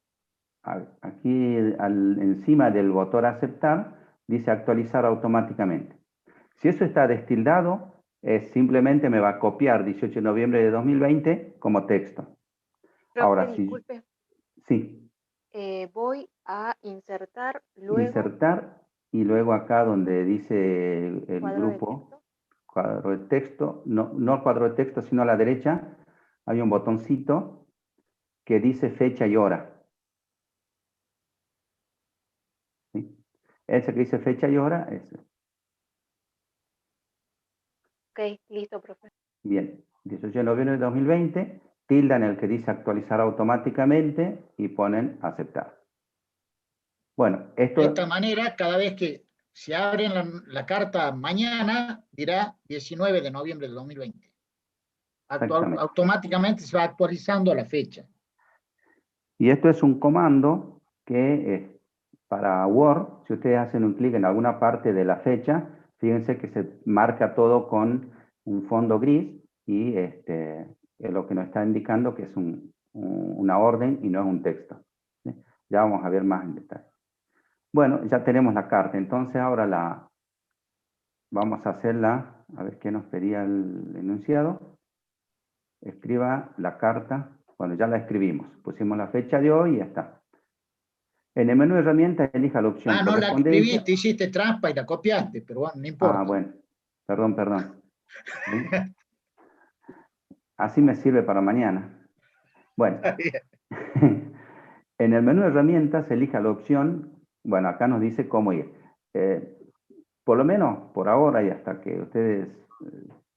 aquí encima del botón aceptar, dice actualizar automáticamente. Si eso está destildado, simplemente me va a copiar 18 de noviembre de 2020 como texto. Profe, Ahora, disculpe. Sí. Voy a insertar luego. Insertar y luego acá donde dice el Cuadro de grupo, cuadro de texto, no el cuadro de texto, sino a la derecha, hay un botoncito que dice fecha y hora. ¿Sí? Ese que dice fecha y hora es. Ok, listo, profe. Bien, 18 de noviembre de 2020, tildan el que dice actualizar automáticamente y ponen aceptar. Bueno, esto... De esta manera, cada vez que se abren la carta mañana, dirá 19 de noviembre de 2020. Automáticamente se va actualizando la fecha. Y esto es un comando que para Word, si ustedes hacen un clic en alguna parte de la fecha, fíjense que se marca todo con un fondo gris y es lo que nos está indicando que es una orden y no es un texto. ¿Sí? Ya vamos a ver más en detalle. Bueno, ya tenemos la carta, entonces ahora vamos a hacerla, a ver qué nos pedía el enunciado. Escriba la carta, bueno, ya la escribimos, pusimos la fecha de hoy y ya está. En el menú de herramientas elija la opción no la correspondencia. escribiste, hiciste trampa y la copiaste, pero bueno, no importa. Ah, bueno, perdón. ¿Sí? Así me sirve para mañana. Bueno, en el menú de herramientas elija la opción, bueno, acá nos dice cómo ir. Por lo menos por ahora y hasta que ustedes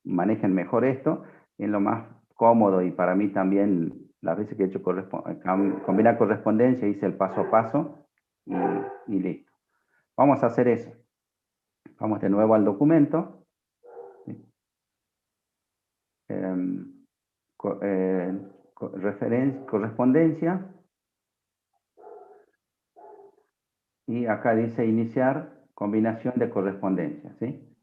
manejen mejor esto, es lo más cómodo y para mí también, las veces que he hecho combinar correspondencia, hice el paso a paso y listo. Vamos a hacer eso. Vamos de nuevo al documento. Correspondencia. Y acá dice iniciar combinación de correspondencia, ¿sí?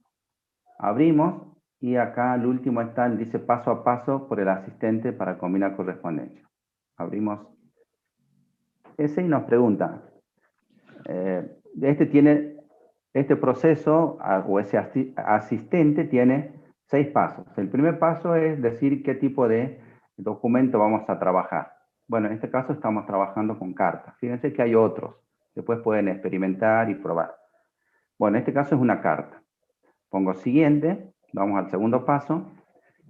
Abrimos y acá al último está, dice paso a paso por el asistente para combinar correspondencia. Abrimos ese y nos pregunta, este proceso o ese asistente tiene 6 pasos. El primer paso es decir qué tipo de documento vamos a trabajar. Bueno, en este caso estamos trabajando con cartas. Fíjense que hay otros. Después pueden experimentar y probar. Bueno, en este caso es una carta. Pongo siguiente, vamos al segundo paso,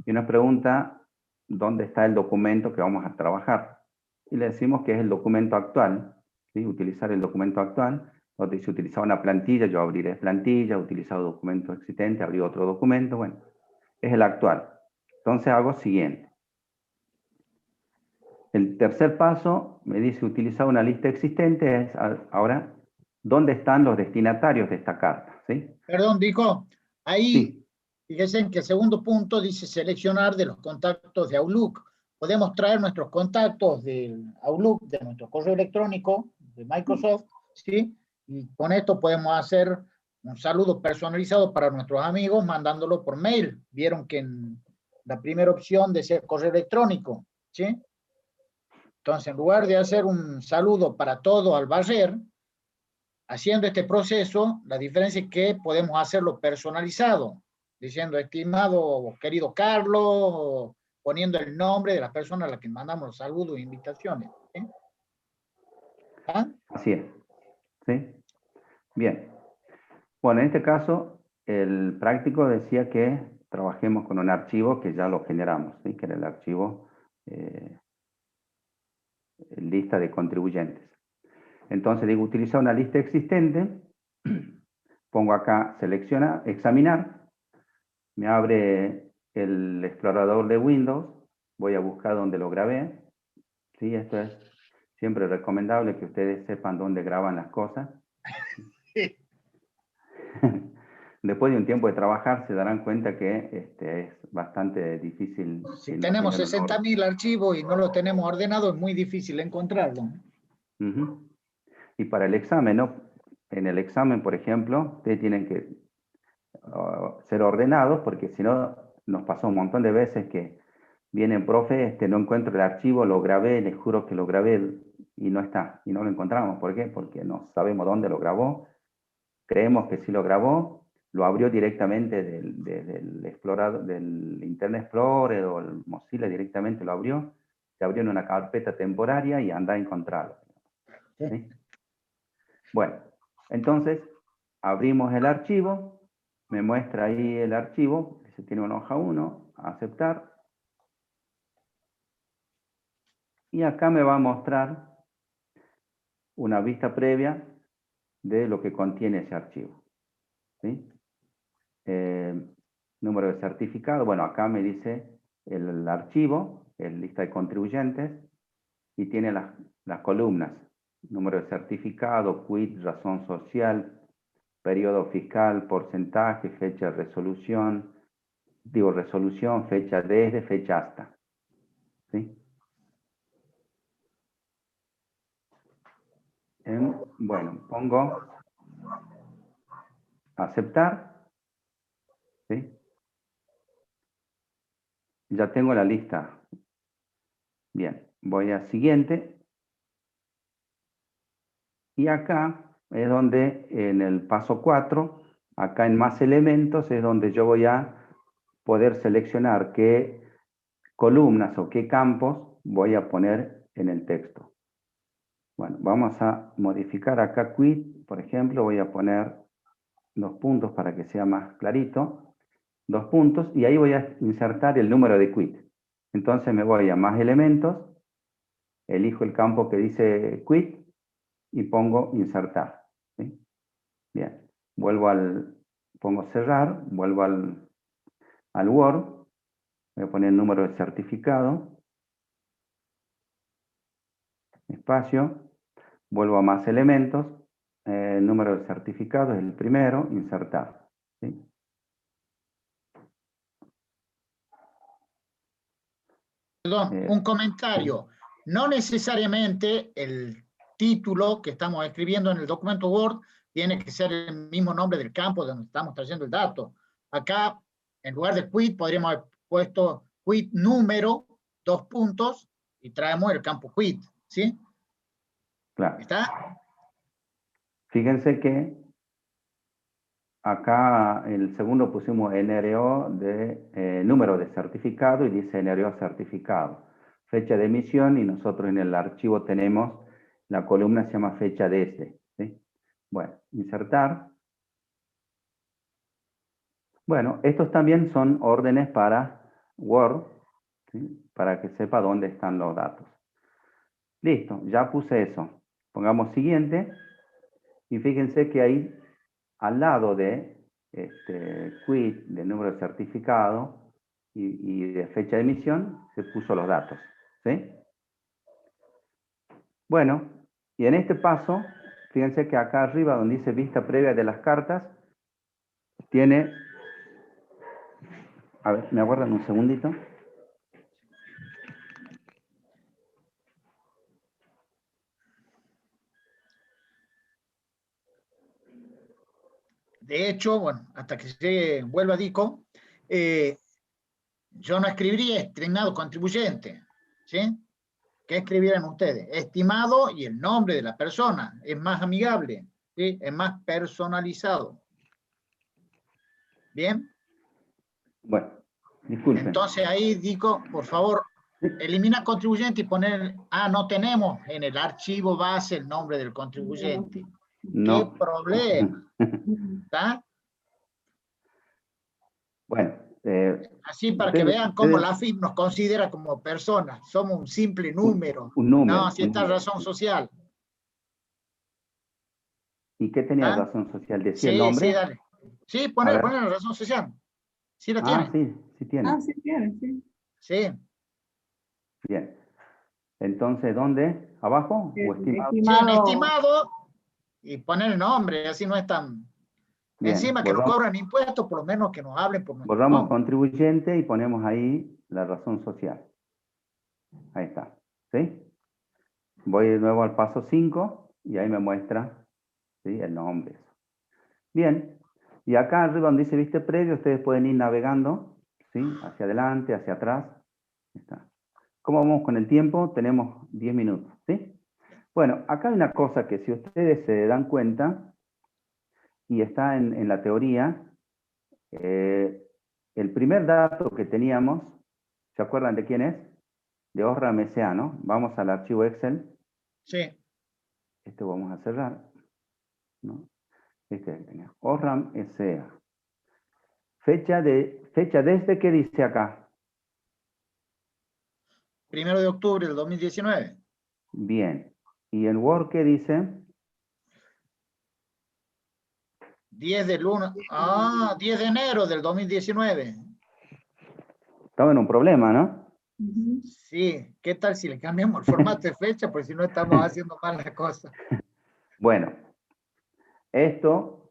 y nos pregunta dónde está el documento que vamos a trabajar. Y le decimos que es el documento actual, ¿sí? Utilizar el documento actual. O si utilizaba una plantilla, yo abriré plantilla, utilizado documento existente, abrí otro documento, bueno, es el actual. Entonces hago siguiente. El tercer paso me dice utilizar una lista existente, es ahora, ¿dónde están los destinatarios de esta carta? ¿Sí? Perdón, Dico, ahí, fíjense que el segundo punto dice seleccionar de los contactos de Outlook. Podemos traer nuestros contactos del Outlook, de nuestro correo electrónico, de Microsoft, ¿sí? Y con esto podemos hacer un saludo personalizado para nuestros amigos mandándolo por mail. Vieron que en la primera opción decía correo electrónico, ¿sí? Entonces, en lugar de hacer un saludo para todo al barrer, haciendo este proceso, la diferencia es que podemos hacerlo personalizado, diciendo, estimado, querido Carlos, poniendo el nombre de la persona a la que mandamos los saludos e invitaciones. ¿Sí? ¿Ah? Así es. ¿Sí? Bien. Bueno, en este caso, el práctico decía que trabajemos con un archivo que ya lo generamos, ¿sí? Que era el archivo lista de contribuyentes. Entonces digo, utilizar una lista existente, pongo acá, selecciona, examinar, me abre el explorador de Windows, voy a buscar donde lo grabé, ¿sí? Esto es siempre recomendable que ustedes sepan dónde graban las cosas. Después de un tiempo de trabajar se darán cuenta que es bastante difícil. Si tenemos 60.000 archivos y no lo tenemos ordenado, es muy difícil encontrarlo. Y para el examen, ¿no? En el examen, por ejemplo, ustedes tienen que ser ordenados, porque si no, nos pasó un montón de veces que viene profe, no encuentro el archivo, lo grabé, les juro que lo grabé y no está, y no lo encontramos. ¿Por qué? Porque no sabemos dónde lo grabó, creemos que sí lo grabó, lo abrió directamente del explorador, del Internet Explorer o el Mozilla directamente lo abrió, se abrió en una carpeta temporaria y anda a encontrarlo. ¿Sí? Bueno, entonces abrimos el archivo, me muestra ahí el archivo, se tiene una hoja 1, aceptar, y acá me va a mostrar una vista previa de lo que contiene ese archivo. ¿Sí? Número de certificado, bueno, acá me dice el archivo, el lista de contribuyentes, y tiene las columnas, número de certificado, quit, razón social, periodo fiscal, porcentaje, fecha de resolución, fecha desde, fecha hasta. ¿Sí? Bueno, pongo aceptar. ¿Sí? Ya tengo la lista. Bien, voy a siguiente. Y acá es donde, en el paso 4, acá en más elementos, es donde yo voy a poder seleccionar qué columnas o qué campos voy a poner en el texto. Bueno, vamos a modificar acá quit, por ejemplo, voy a poner 2 puntos para que sea más clarito, 2 puntos, y ahí voy a insertar el número de quit. Entonces me voy a más elementos, elijo el campo que dice quit y pongo insertar. ¿Sí? Bien, pongo cerrar, vuelvo al Word, voy a poner el número de certificado, espacio, vuelvo a más elementos, el número de certificado es el primero, insertar. ¿Sí? Perdón, un comentario. No necesariamente el título que estamos escribiendo en el documento Word tiene que ser el mismo nombre del campo donde estamos trayendo el dato. Acá, en lugar de quit, podríamos haber puesto quit número, 2 puntos, y traemos el campo quit, ¿sí? Claro. ¿Está? Fíjense que acá el segundo pusimos NRO de número de certificado y dice NRO certificado. Fecha de emisión, y nosotros en el archivo tenemos la columna se llama fecha de este. ¿Sí? Bueno, insertar. Bueno, estos también son órdenes para Word, ¿sí? Para que sepa dónde están los datos. Listo, ya puse eso. Pongamos siguiente, y fíjense que ahí al lado de quit, de número de certificado y de fecha de emisión, se puso los datos. ¿Sí? Bueno, y en este paso, fíjense que acá arriba donde dice vista previa de las cartas, tiene, a ver, ¿me aguardan un segundito? De hecho, bueno, hasta que vuelva Dico, yo no escribiría estimado contribuyente, ¿sí? ¿Qué escribieran ustedes? Estimado y el nombre de la persona. Es más amigable, ¿sí? Es más personalizado. ¿Bien? Bueno, disculpen. Entonces ahí digo, por favor, elimina contribuyente y poner, no tenemos en el archivo base el nombre del contribuyente. No. ¿Qué problema? ¿Está? Bueno. Así para que vean cómo la AFIP nos considera como personas. Somos un simple número. Un número. No, si está razón social. ¿Y qué tenía razón social? ¿Decía Sí, el nombre? sí, dale. Sí, poner la razón social. Sí la tiene. Sí tiene. Sí tiene, sí. Sí. Bien. Entonces, ¿dónde? ¿Abajo? ¿O estimado? Sí, en estimado, y poner el nombre, así no es tan... Bien, Encima que nos cobran impuestos, por lo menos que nos hablen por nuestro borramos nombre. contribuyente y ponemos ahí la razón social. Ahí está. ¿Sí? Voy de nuevo al paso 5 y ahí me muestra, ¿sí?, el nombre. Bien. Y acá arriba donde dice vista previo, ustedes pueden ir navegando, ¿sí?, hacia adelante, hacia atrás. Ahí está. ¿Cómo vamos con el tiempo? Tenemos 10 minutos. ¿Sí? Bueno, acá hay una cosa que si ustedes se dan cuenta, y está en la teoría, el primer dato que teníamos, ¿se acuerdan de quién es? De Osram S.A., ¿no? Vamos al archivo Excel. Sí. Esto vamos a cerrar, ¿no? Osram S.A. Fecha desde, ¿qué dice acá? 1 de octubre del 2019. Bien. ¿Y en Word qué dice? 10 del 1. 10 de enero del 2019. Estaba en un problema, ¿no? Sí, ¿qué tal si le cambiamos el formato de fecha? Pues si no estamos haciendo mal la cosa. Bueno, esto,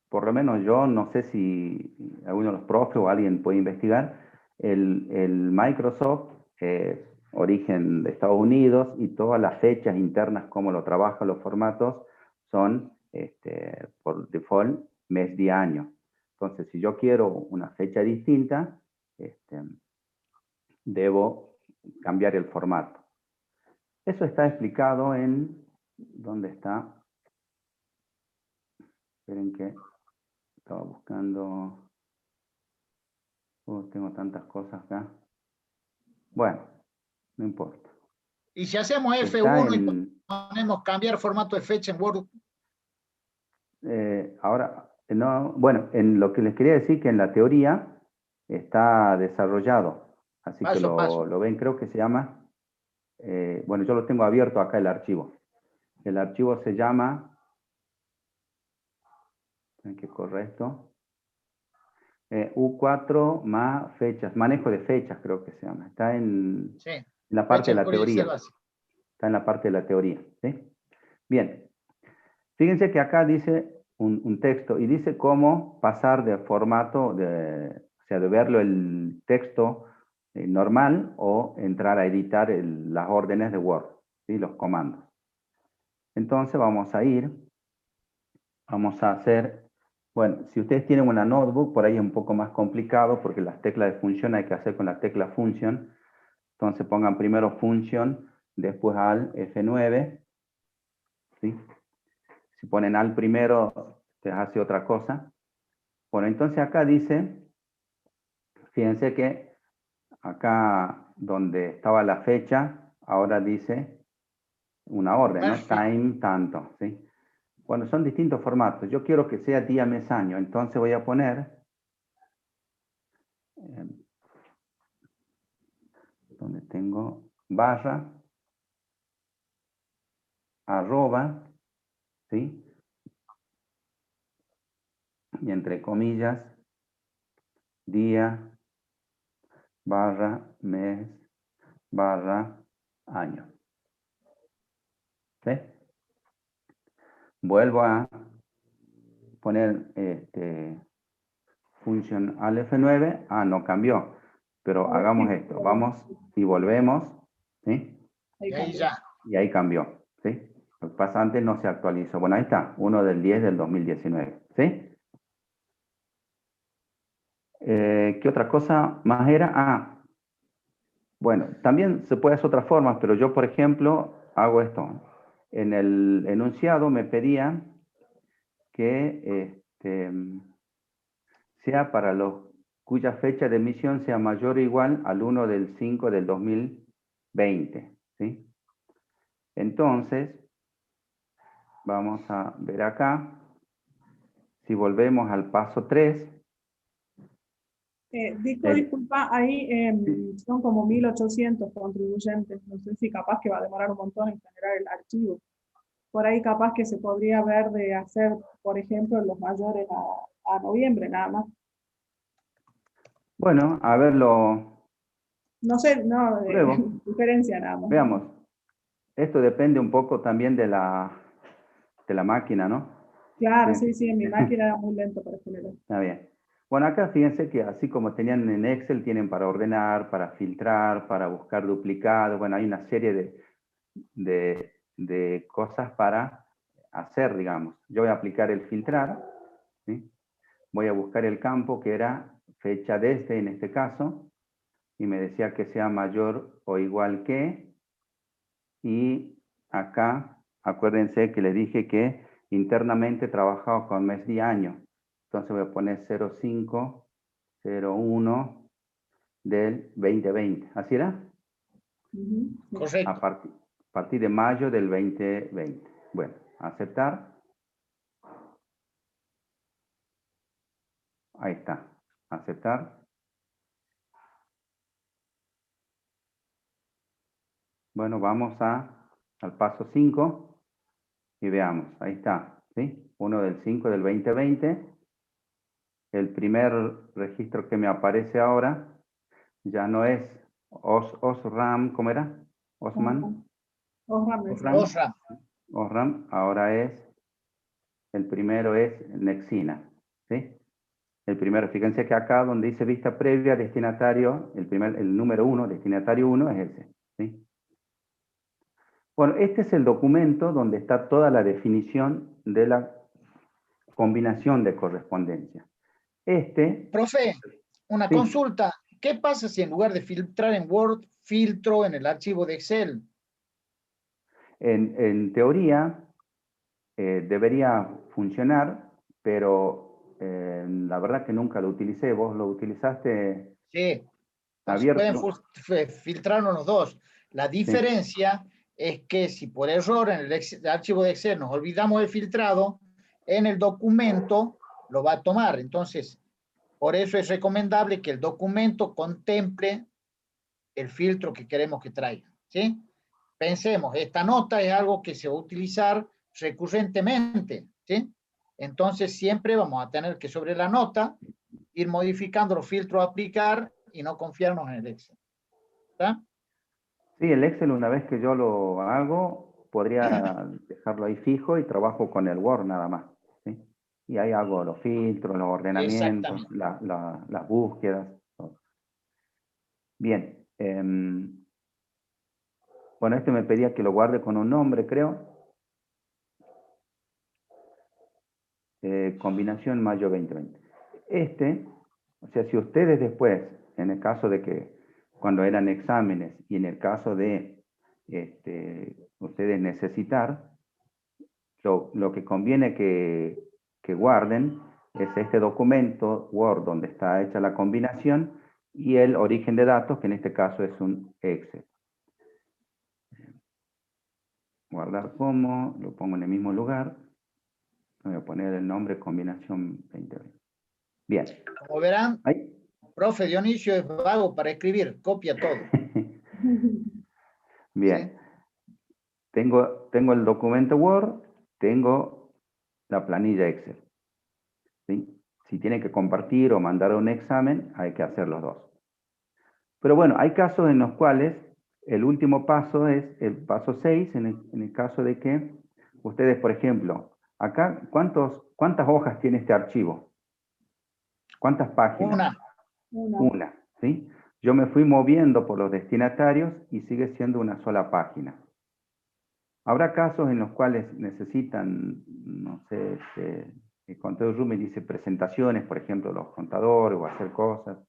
por lo menos yo no sé si alguno de los profes o alguien puede investigar, el Microsoft, origen de Estados Unidos, y todas las fechas internas, cómo lo trabajan los formatos, son por default mes, día, año. Entonces, si yo quiero una fecha distinta, debo cambiar el formato. Eso está explicado en ¿dónde está? Esperen que estaba buscando. Tengo tantas cosas acá. Bueno, no importa. Y si hacemos Está F1 y en, ponemos cambiar formato de fecha en Word, ahora, no, bueno, en lo que les quería decir que en la teoría está desarrollado. Así que paso a paso. lo ven, creo que se llama, bueno, yo lo tengo abierto acá el archivo. El archivo se llama, ¿qué correcto? U4 más fechas, manejo de fechas creo que se llama. Está en, Sí, en la parte de la fecha por teoría. Excel básico. Está en la parte de la teoría. ¿Sí? Bien. Fíjense que acá dice un texto y dice cómo pasar de formato, o sea, de verlo el texto normal o entrar a editar las órdenes de Word, ¿sí? Los comandos. Entonces vamos a ir, vamos a hacer, bueno, si ustedes tienen una notebook, por ahí es un poco más complicado porque las teclas de función hay que hacer con la tecla function. Entonces pongan primero function, después al F9, ¿sí? Si ponen al primero, se hace otra cosa. Bueno, entonces acá dice, fíjense que acá donde estaba la fecha, ahora dice una orden, ¿no? Time tanto, ¿sí? Bueno, son distintos formatos. Yo quiero que sea día, mes, año. Entonces voy a poner, donde tengo barra, arroba, ¿sí? Y entre comillas, día, barra, mes, barra, año. ¿Sí? Vuelvo a poner función al F9. Ah, no cambió. Pero hagamos esto. Vamos y volvemos. ¿Sí? Y ahí ya. Y ahí cambió. ¿Sí? Lo que pasa antes no se actualizó. Bueno, ahí está. 1 del 10 del 2019. ¿Sí? ¿Qué otra cosa más era? Ah, bueno, también se puede hacer otras formas, pero yo, por ejemplo, hago esto. En el enunciado me pedía que sea para los cuya fecha de emisión sea mayor o igual al 1 del 5 del 2020. ¿Sí? Entonces, vamos a ver acá. Si volvemos al paso 3. Disculpa, ahí son como 1800 contribuyentes. No sé si capaz que va a demorar un montón en generar el archivo. Por ahí capaz que se podría ver de hacer, por ejemplo, los mayores a noviembre nada más. Bueno, a verlo. No sé, no, diferencia nada más. Veamos. Esto depende un poco también de la máquina, ¿no? Claro, Bien. sí, en mi máquina era muy lento para generar. Está bien. Bueno, acá fíjense que así como tenían en Excel, tienen para ordenar, para filtrar, para buscar duplicados. Bueno, hay una serie de cosas para hacer, digamos. Yo voy a aplicar el filtrar, ¿sí? Voy a buscar el campo que era fecha desde, en este caso, y me decía que sea mayor o igual que, y acá, acuérdense que le dije que internamente trabajaba con mes y año. Entonces voy a poner 0501 del 2020. ¿Así era? Correcto. A partir de mayo del 2020. Bueno, aceptar. Ahí está. Aceptar. Bueno, vamos al paso 5 y veamos. Ahí está. ¿Sí? 1 del 5 del 2020. El primer registro que me aparece ahora ya no es Osram, ¿cómo era? Osman. Osram, ahora el primero es Nexina. ¿Sí? El primero, fíjense que acá donde dice vista previa, destinatario, el número 1, destinatario 1 es ese. ¿Sí? Bueno, este es el documento donde está toda la definición de la combinación de correspondencia. Profe, una Sí. consulta. ¿Qué pasa si en lugar de filtrar en Word, filtro en el archivo de Excel? En teoría, debería funcionar, pero la verdad que nunca lo utilicé. ¿Vos lo utilizaste? Sí, abierto? pueden filtrarnos los dos. La diferencia es que si por error en el archivo de Excel nos olvidamos del filtrado, en el documento lo va a tomar. Entonces, por eso es recomendable que el documento contemple el filtro que queremos que traiga, ¿sí? Pensemos, esta nota es algo que se va a utilizar recurrentemente, ¿sí? Entonces siempre vamos a tener que sobre la nota ir modificando los filtros a aplicar y no confiarnos en el Excel. ¿Está? Sí, el Excel una vez que yo lo hago, podría dejarlo ahí fijo y trabajo con el Word nada más, ¿sí? Y ahí hago los filtros, los ordenamientos, las búsquedas. Todo. Bien. Bueno, este me pedía que lo guarde con un nombre, creo. Combinación mayo 2020. O sea, si ustedes después, en el caso de que cuando eran exámenes y en el caso de ustedes necesitar, lo que conviene que guarden es este documento Word donde está hecha la combinación y el origen de datos, que en este caso es un Excel. Guardar como, lo pongo en el mismo lugar. Voy a poner el nombre combinación 2020. Bien. Como verán, ¿Ahí? profe Dionisio es vago para escribir, copia todo. Bien. ¿Sí? Tengo el documento Word, tengo la planilla Excel. ¿Sí? Si tienen que compartir o mandar un examen, hay que hacer los dos. Pero bueno, hay casos en los cuales el último paso es el paso 6, en el caso de que ustedes, por ejemplo, acá, ¿cuántas hojas tiene este archivo? ¿Cuántas páginas? Una, ¿sí? Yo me fui moviendo por los destinatarios y sigue siendo una sola página. Habrá casos en los cuales necesitan, no sé, el contador Rumi dice presentaciones, por ejemplo, los contadores, o hacer cosas,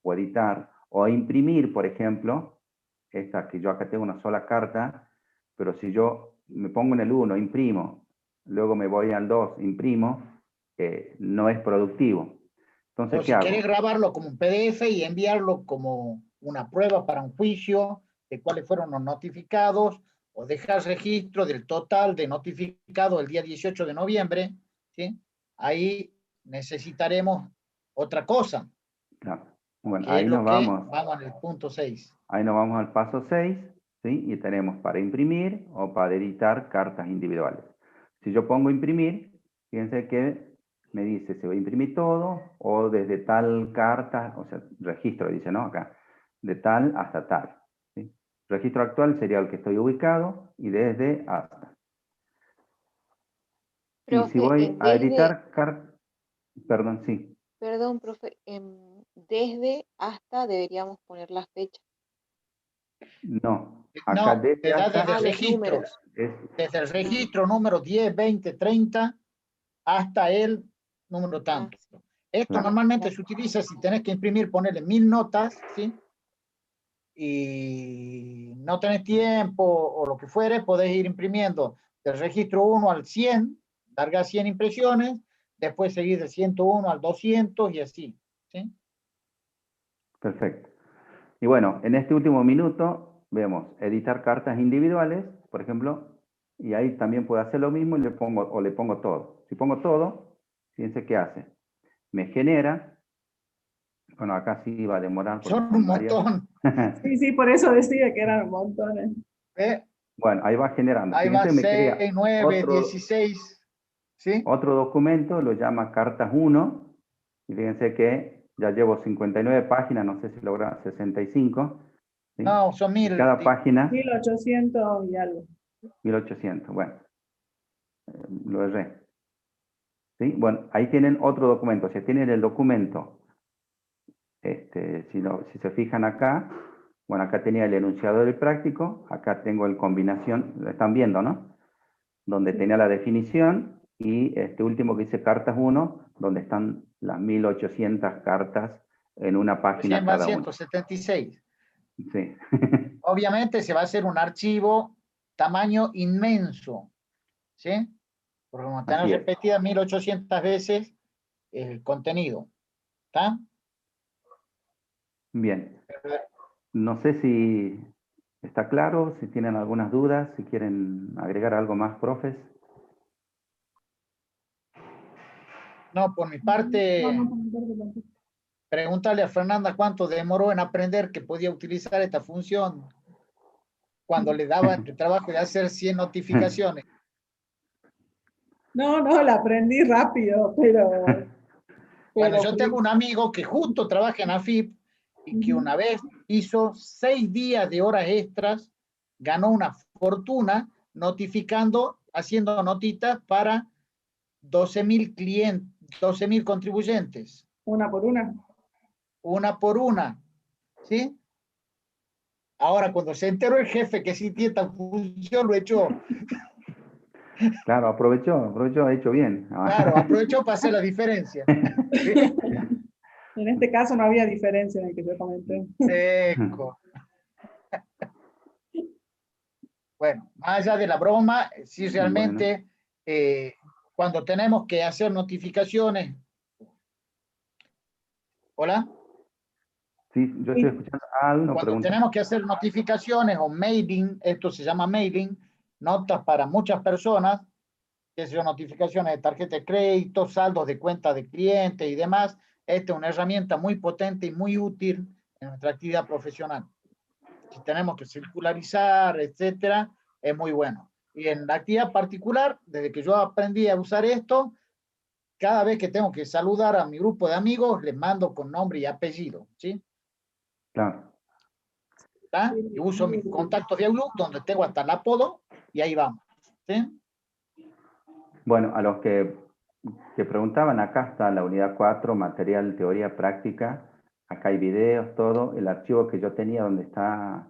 o editar, o imprimir, por ejemplo, esta que yo acá tengo una sola carta, pero si yo me pongo en el 1, imprimo, luego me voy al 2, imprimo, no es productivo. Entonces, si querés grabarlo como un PDF y enviarlo como una prueba para un juicio de cuáles fueron los notificados, o dejar registro del total de notificados el día 18 de noviembre, ¿sí? Ahí necesitaremos otra cosa. Claro. Bueno, ahí nos vamos en el punto 6. Ahí nos vamos al paso 6, ¿sí? Y tenemos para imprimir o para editar cartas individuales. Si yo pongo imprimir, fíjense que me dice si voy a imprimir todo o desde tal carta, o sea, registro, dice, ¿no? Acá, de tal hasta tal. ¿Sí? Registro actual sería el que estoy ubicado y desde hasta. Profe, y si voy a editar cartas, perdón, sí. Perdón, profe, desde hasta deberíamos poner la fecha. No, acá no, desde hasta desde el registro. Desde el registro número 10, 20, 30 hasta el número tanto. Esto normalmente se utiliza si tenés que imprimir, ponerle 1000 notas, ¿sí? Y no tenés tiempo o lo que fuere, podés ir imprimiendo del registro 1 al 100, larga 100 impresiones, después seguir del 101 al 200 y así, ¿sí? Perfecto. Y bueno, en este último minuto vemos editar cartas individuales, por ejemplo, y ahí también puedo hacer lo mismo y le pongo todo. Si pongo todo, fíjense qué hace. Me genera, bueno, acá sí va a demorar. Son un montón. Sí, por eso decía que eran montones. Bueno, ahí va generando. Ahí fíjense, va me 6, crea 9, 16, ¿sí? Otro documento, lo llama cartas 1, y fíjense que ya llevo 59 páginas, no sé si logra 65. ¿sí? No, son 1000. Cada página. 1800 y algo. 1800, bueno. Lo erré. ¿Sí? Bueno, ahí tienen otro documento. O sea, tienen el documento. Si se fijan acá, bueno, acá tenía el enunciado del práctico, acá tengo el combinación, lo están viendo, ¿no? Donde tenía la definición, y este último que dice cartas 1, donde están las 1800 cartas en una página cada una. 176. Sí. Obviamente se va a hacer un archivo tamaño inmenso, ¿sí? Porque vamos a tener Así es. repetida 1800 veces el contenido. ¿Está? Bien. No sé si está claro, si tienen algunas dudas, si quieren agregar algo más, profes. No, por mi parte, preguntarle a Fernanda cuánto demoró en aprender que podía utilizar esta función cuando le daba el trabajo de hacer 100 notificaciones. No, la aprendí rápido, pero Bueno, yo tengo un amigo que justo trabaja en AFIP y que una vez hizo 6 días de horas extras, ganó una fortuna notificando, haciendo notitas para 12.000 clientes, 12.000 contribuyentes. una por una. Una por una, ¿sí? Ahora, cuando se enteró el jefe que sí tiene esta función, lo echó. Claro, aprovechó, ha hecho bien. Claro, aprovechó para hacer la diferencia. En este caso no había diferencia en el que yo comenté. Eco. Bueno, más allá de la broma, sí realmente cuando tenemos que hacer notificaciones. ¿Hola? Sí, yo estoy escuchando. Una Cuando pregunta. tenemos que hacer notificaciones o mailing, esto se llama mailing, notas para muchas personas, que son notificaciones de tarjeta de crédito, saldos de cuenta de cliente y demás. Esta es una herramienta muy potente y muy útil en nuestra actividad profesional. Si tenemos que circularizar, etcétera, es muy bueno. Y en la actividad particular, desde que yo aprendí a usar esto, cada vez que tengo que saludar a mi grupo de amigos, les mando con nombre y apellido, ¿sí? Claro. ¿Está? Y uso mis contactos de Outlook, donde tengo hasta el apodo, y ahí vamos, ¿sí? Bueno, a los que preguntaban, acá está la unidad 4, material, teoría, práctica. Acá hay videos, todo. El archivo que yo tenía donde está...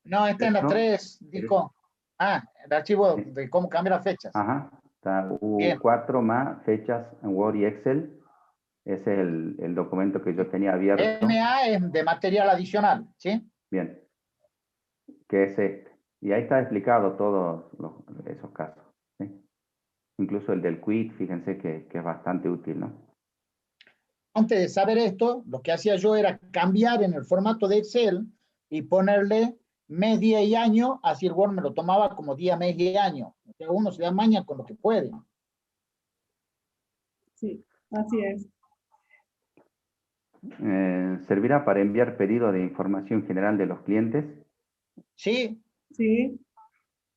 No, está en la 3, dijo. Ah, el archivo de cómo cambiar las fechas. Ajá, está U4 más fechas en Word y Excel. Ese es el documento que yo tenía abierto. MA es de material adicional, ¿sí? Bien. Que es este. Y ahí está explicado todos esos casos, ¿sí? Incluso el del quit, fíjense que es bastante útil, ¿no? Antes de saber esto, lo que hacía yo era cambiar en el formato de Excel y ponerle mes, día y año, así el Word me lo tomaba como día, mes y año. O sea, uno se da maña con lo que puede. Sí, así es. ¿Servirá para enviar pedido de información general de los clientes? Sí. Sí.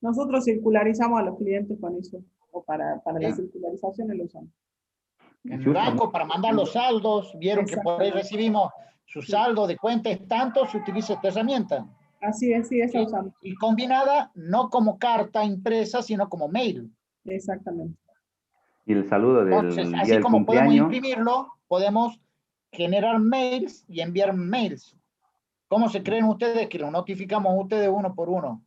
Nosotros circularizamos a los clientes con eso, o para la circularización lo usamos. En el banco para mandar los saldos, vieron que por ahí recibimos su saldo de cuenta es tanto, se utiliza esta herramienta. Así es, sí, esa usamos. Y combinada no como carta impresa, sino como mail. Exactamente. Y el saludo del Entonces, día así del como podemos cumpleaños. imprimirlo, podemos generar mails y enviar mails. ¿Cómo se creen ustedes que lo notificamos a ustedes uno por uno?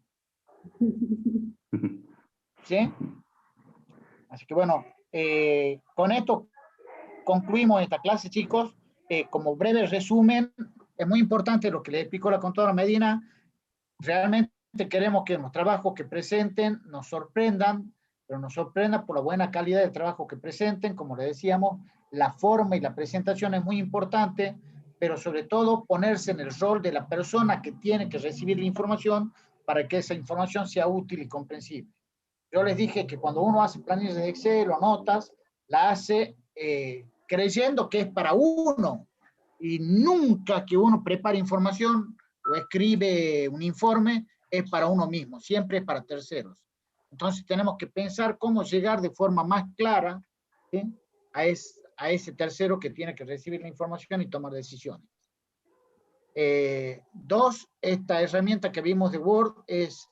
¿Sí? Así que bueno, con esto concluimos esta clase, chicos. Como breve resumen, es muy importante lo que les explicó la contadora Medina. Realmente queremos que los trabajos que presenten nos sorprendan, pero nos sorprendan por la buena calidad del trabajo que presenten. Como les decíamos, la forma y la presentación es muy importante, pero sobre todo ponerse en el rol de la persona que tiene que recibir la información para que esa información sea útil y comprensible. Yo les dije que cuando uno hace planillas de Excel o notas, la hace creyendo que es para uno, y nunca que uno prepare información o escribe un informe es para uno mismo, siempre es para terceros. Entonces tenemos que pensar cómo llegar de forma más clara, ¿sí?, a ese tercero que tiene que recibir la información y tomar decisiones. Dos, esta herramienta que vimos de Word es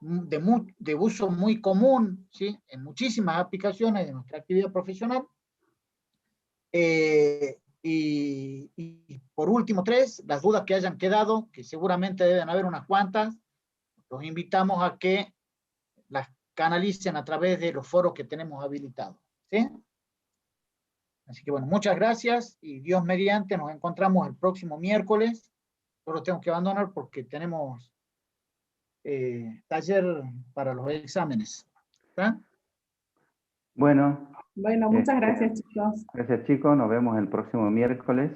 de uso muy común, ¿sí?, en muchísimas aplicaciones de nuestra actividad profesional. Y por último, tres, las dudas que hayan quedado, que seguramente deben haber unas cuantas, los invitamos a que las canalicen a través de los foros que tenemos habilitados, ¿sí? Así que bueno, muchas gracias y Dios mediante nos encontramos el próximo miércoles. Yo los tengo que abandonar porque tenemos taller para los exámenes, ¿está? Bueno. Bueno, muchas gracias, chicos. Gracias, chicos. Nos vemos el próximo miércoles.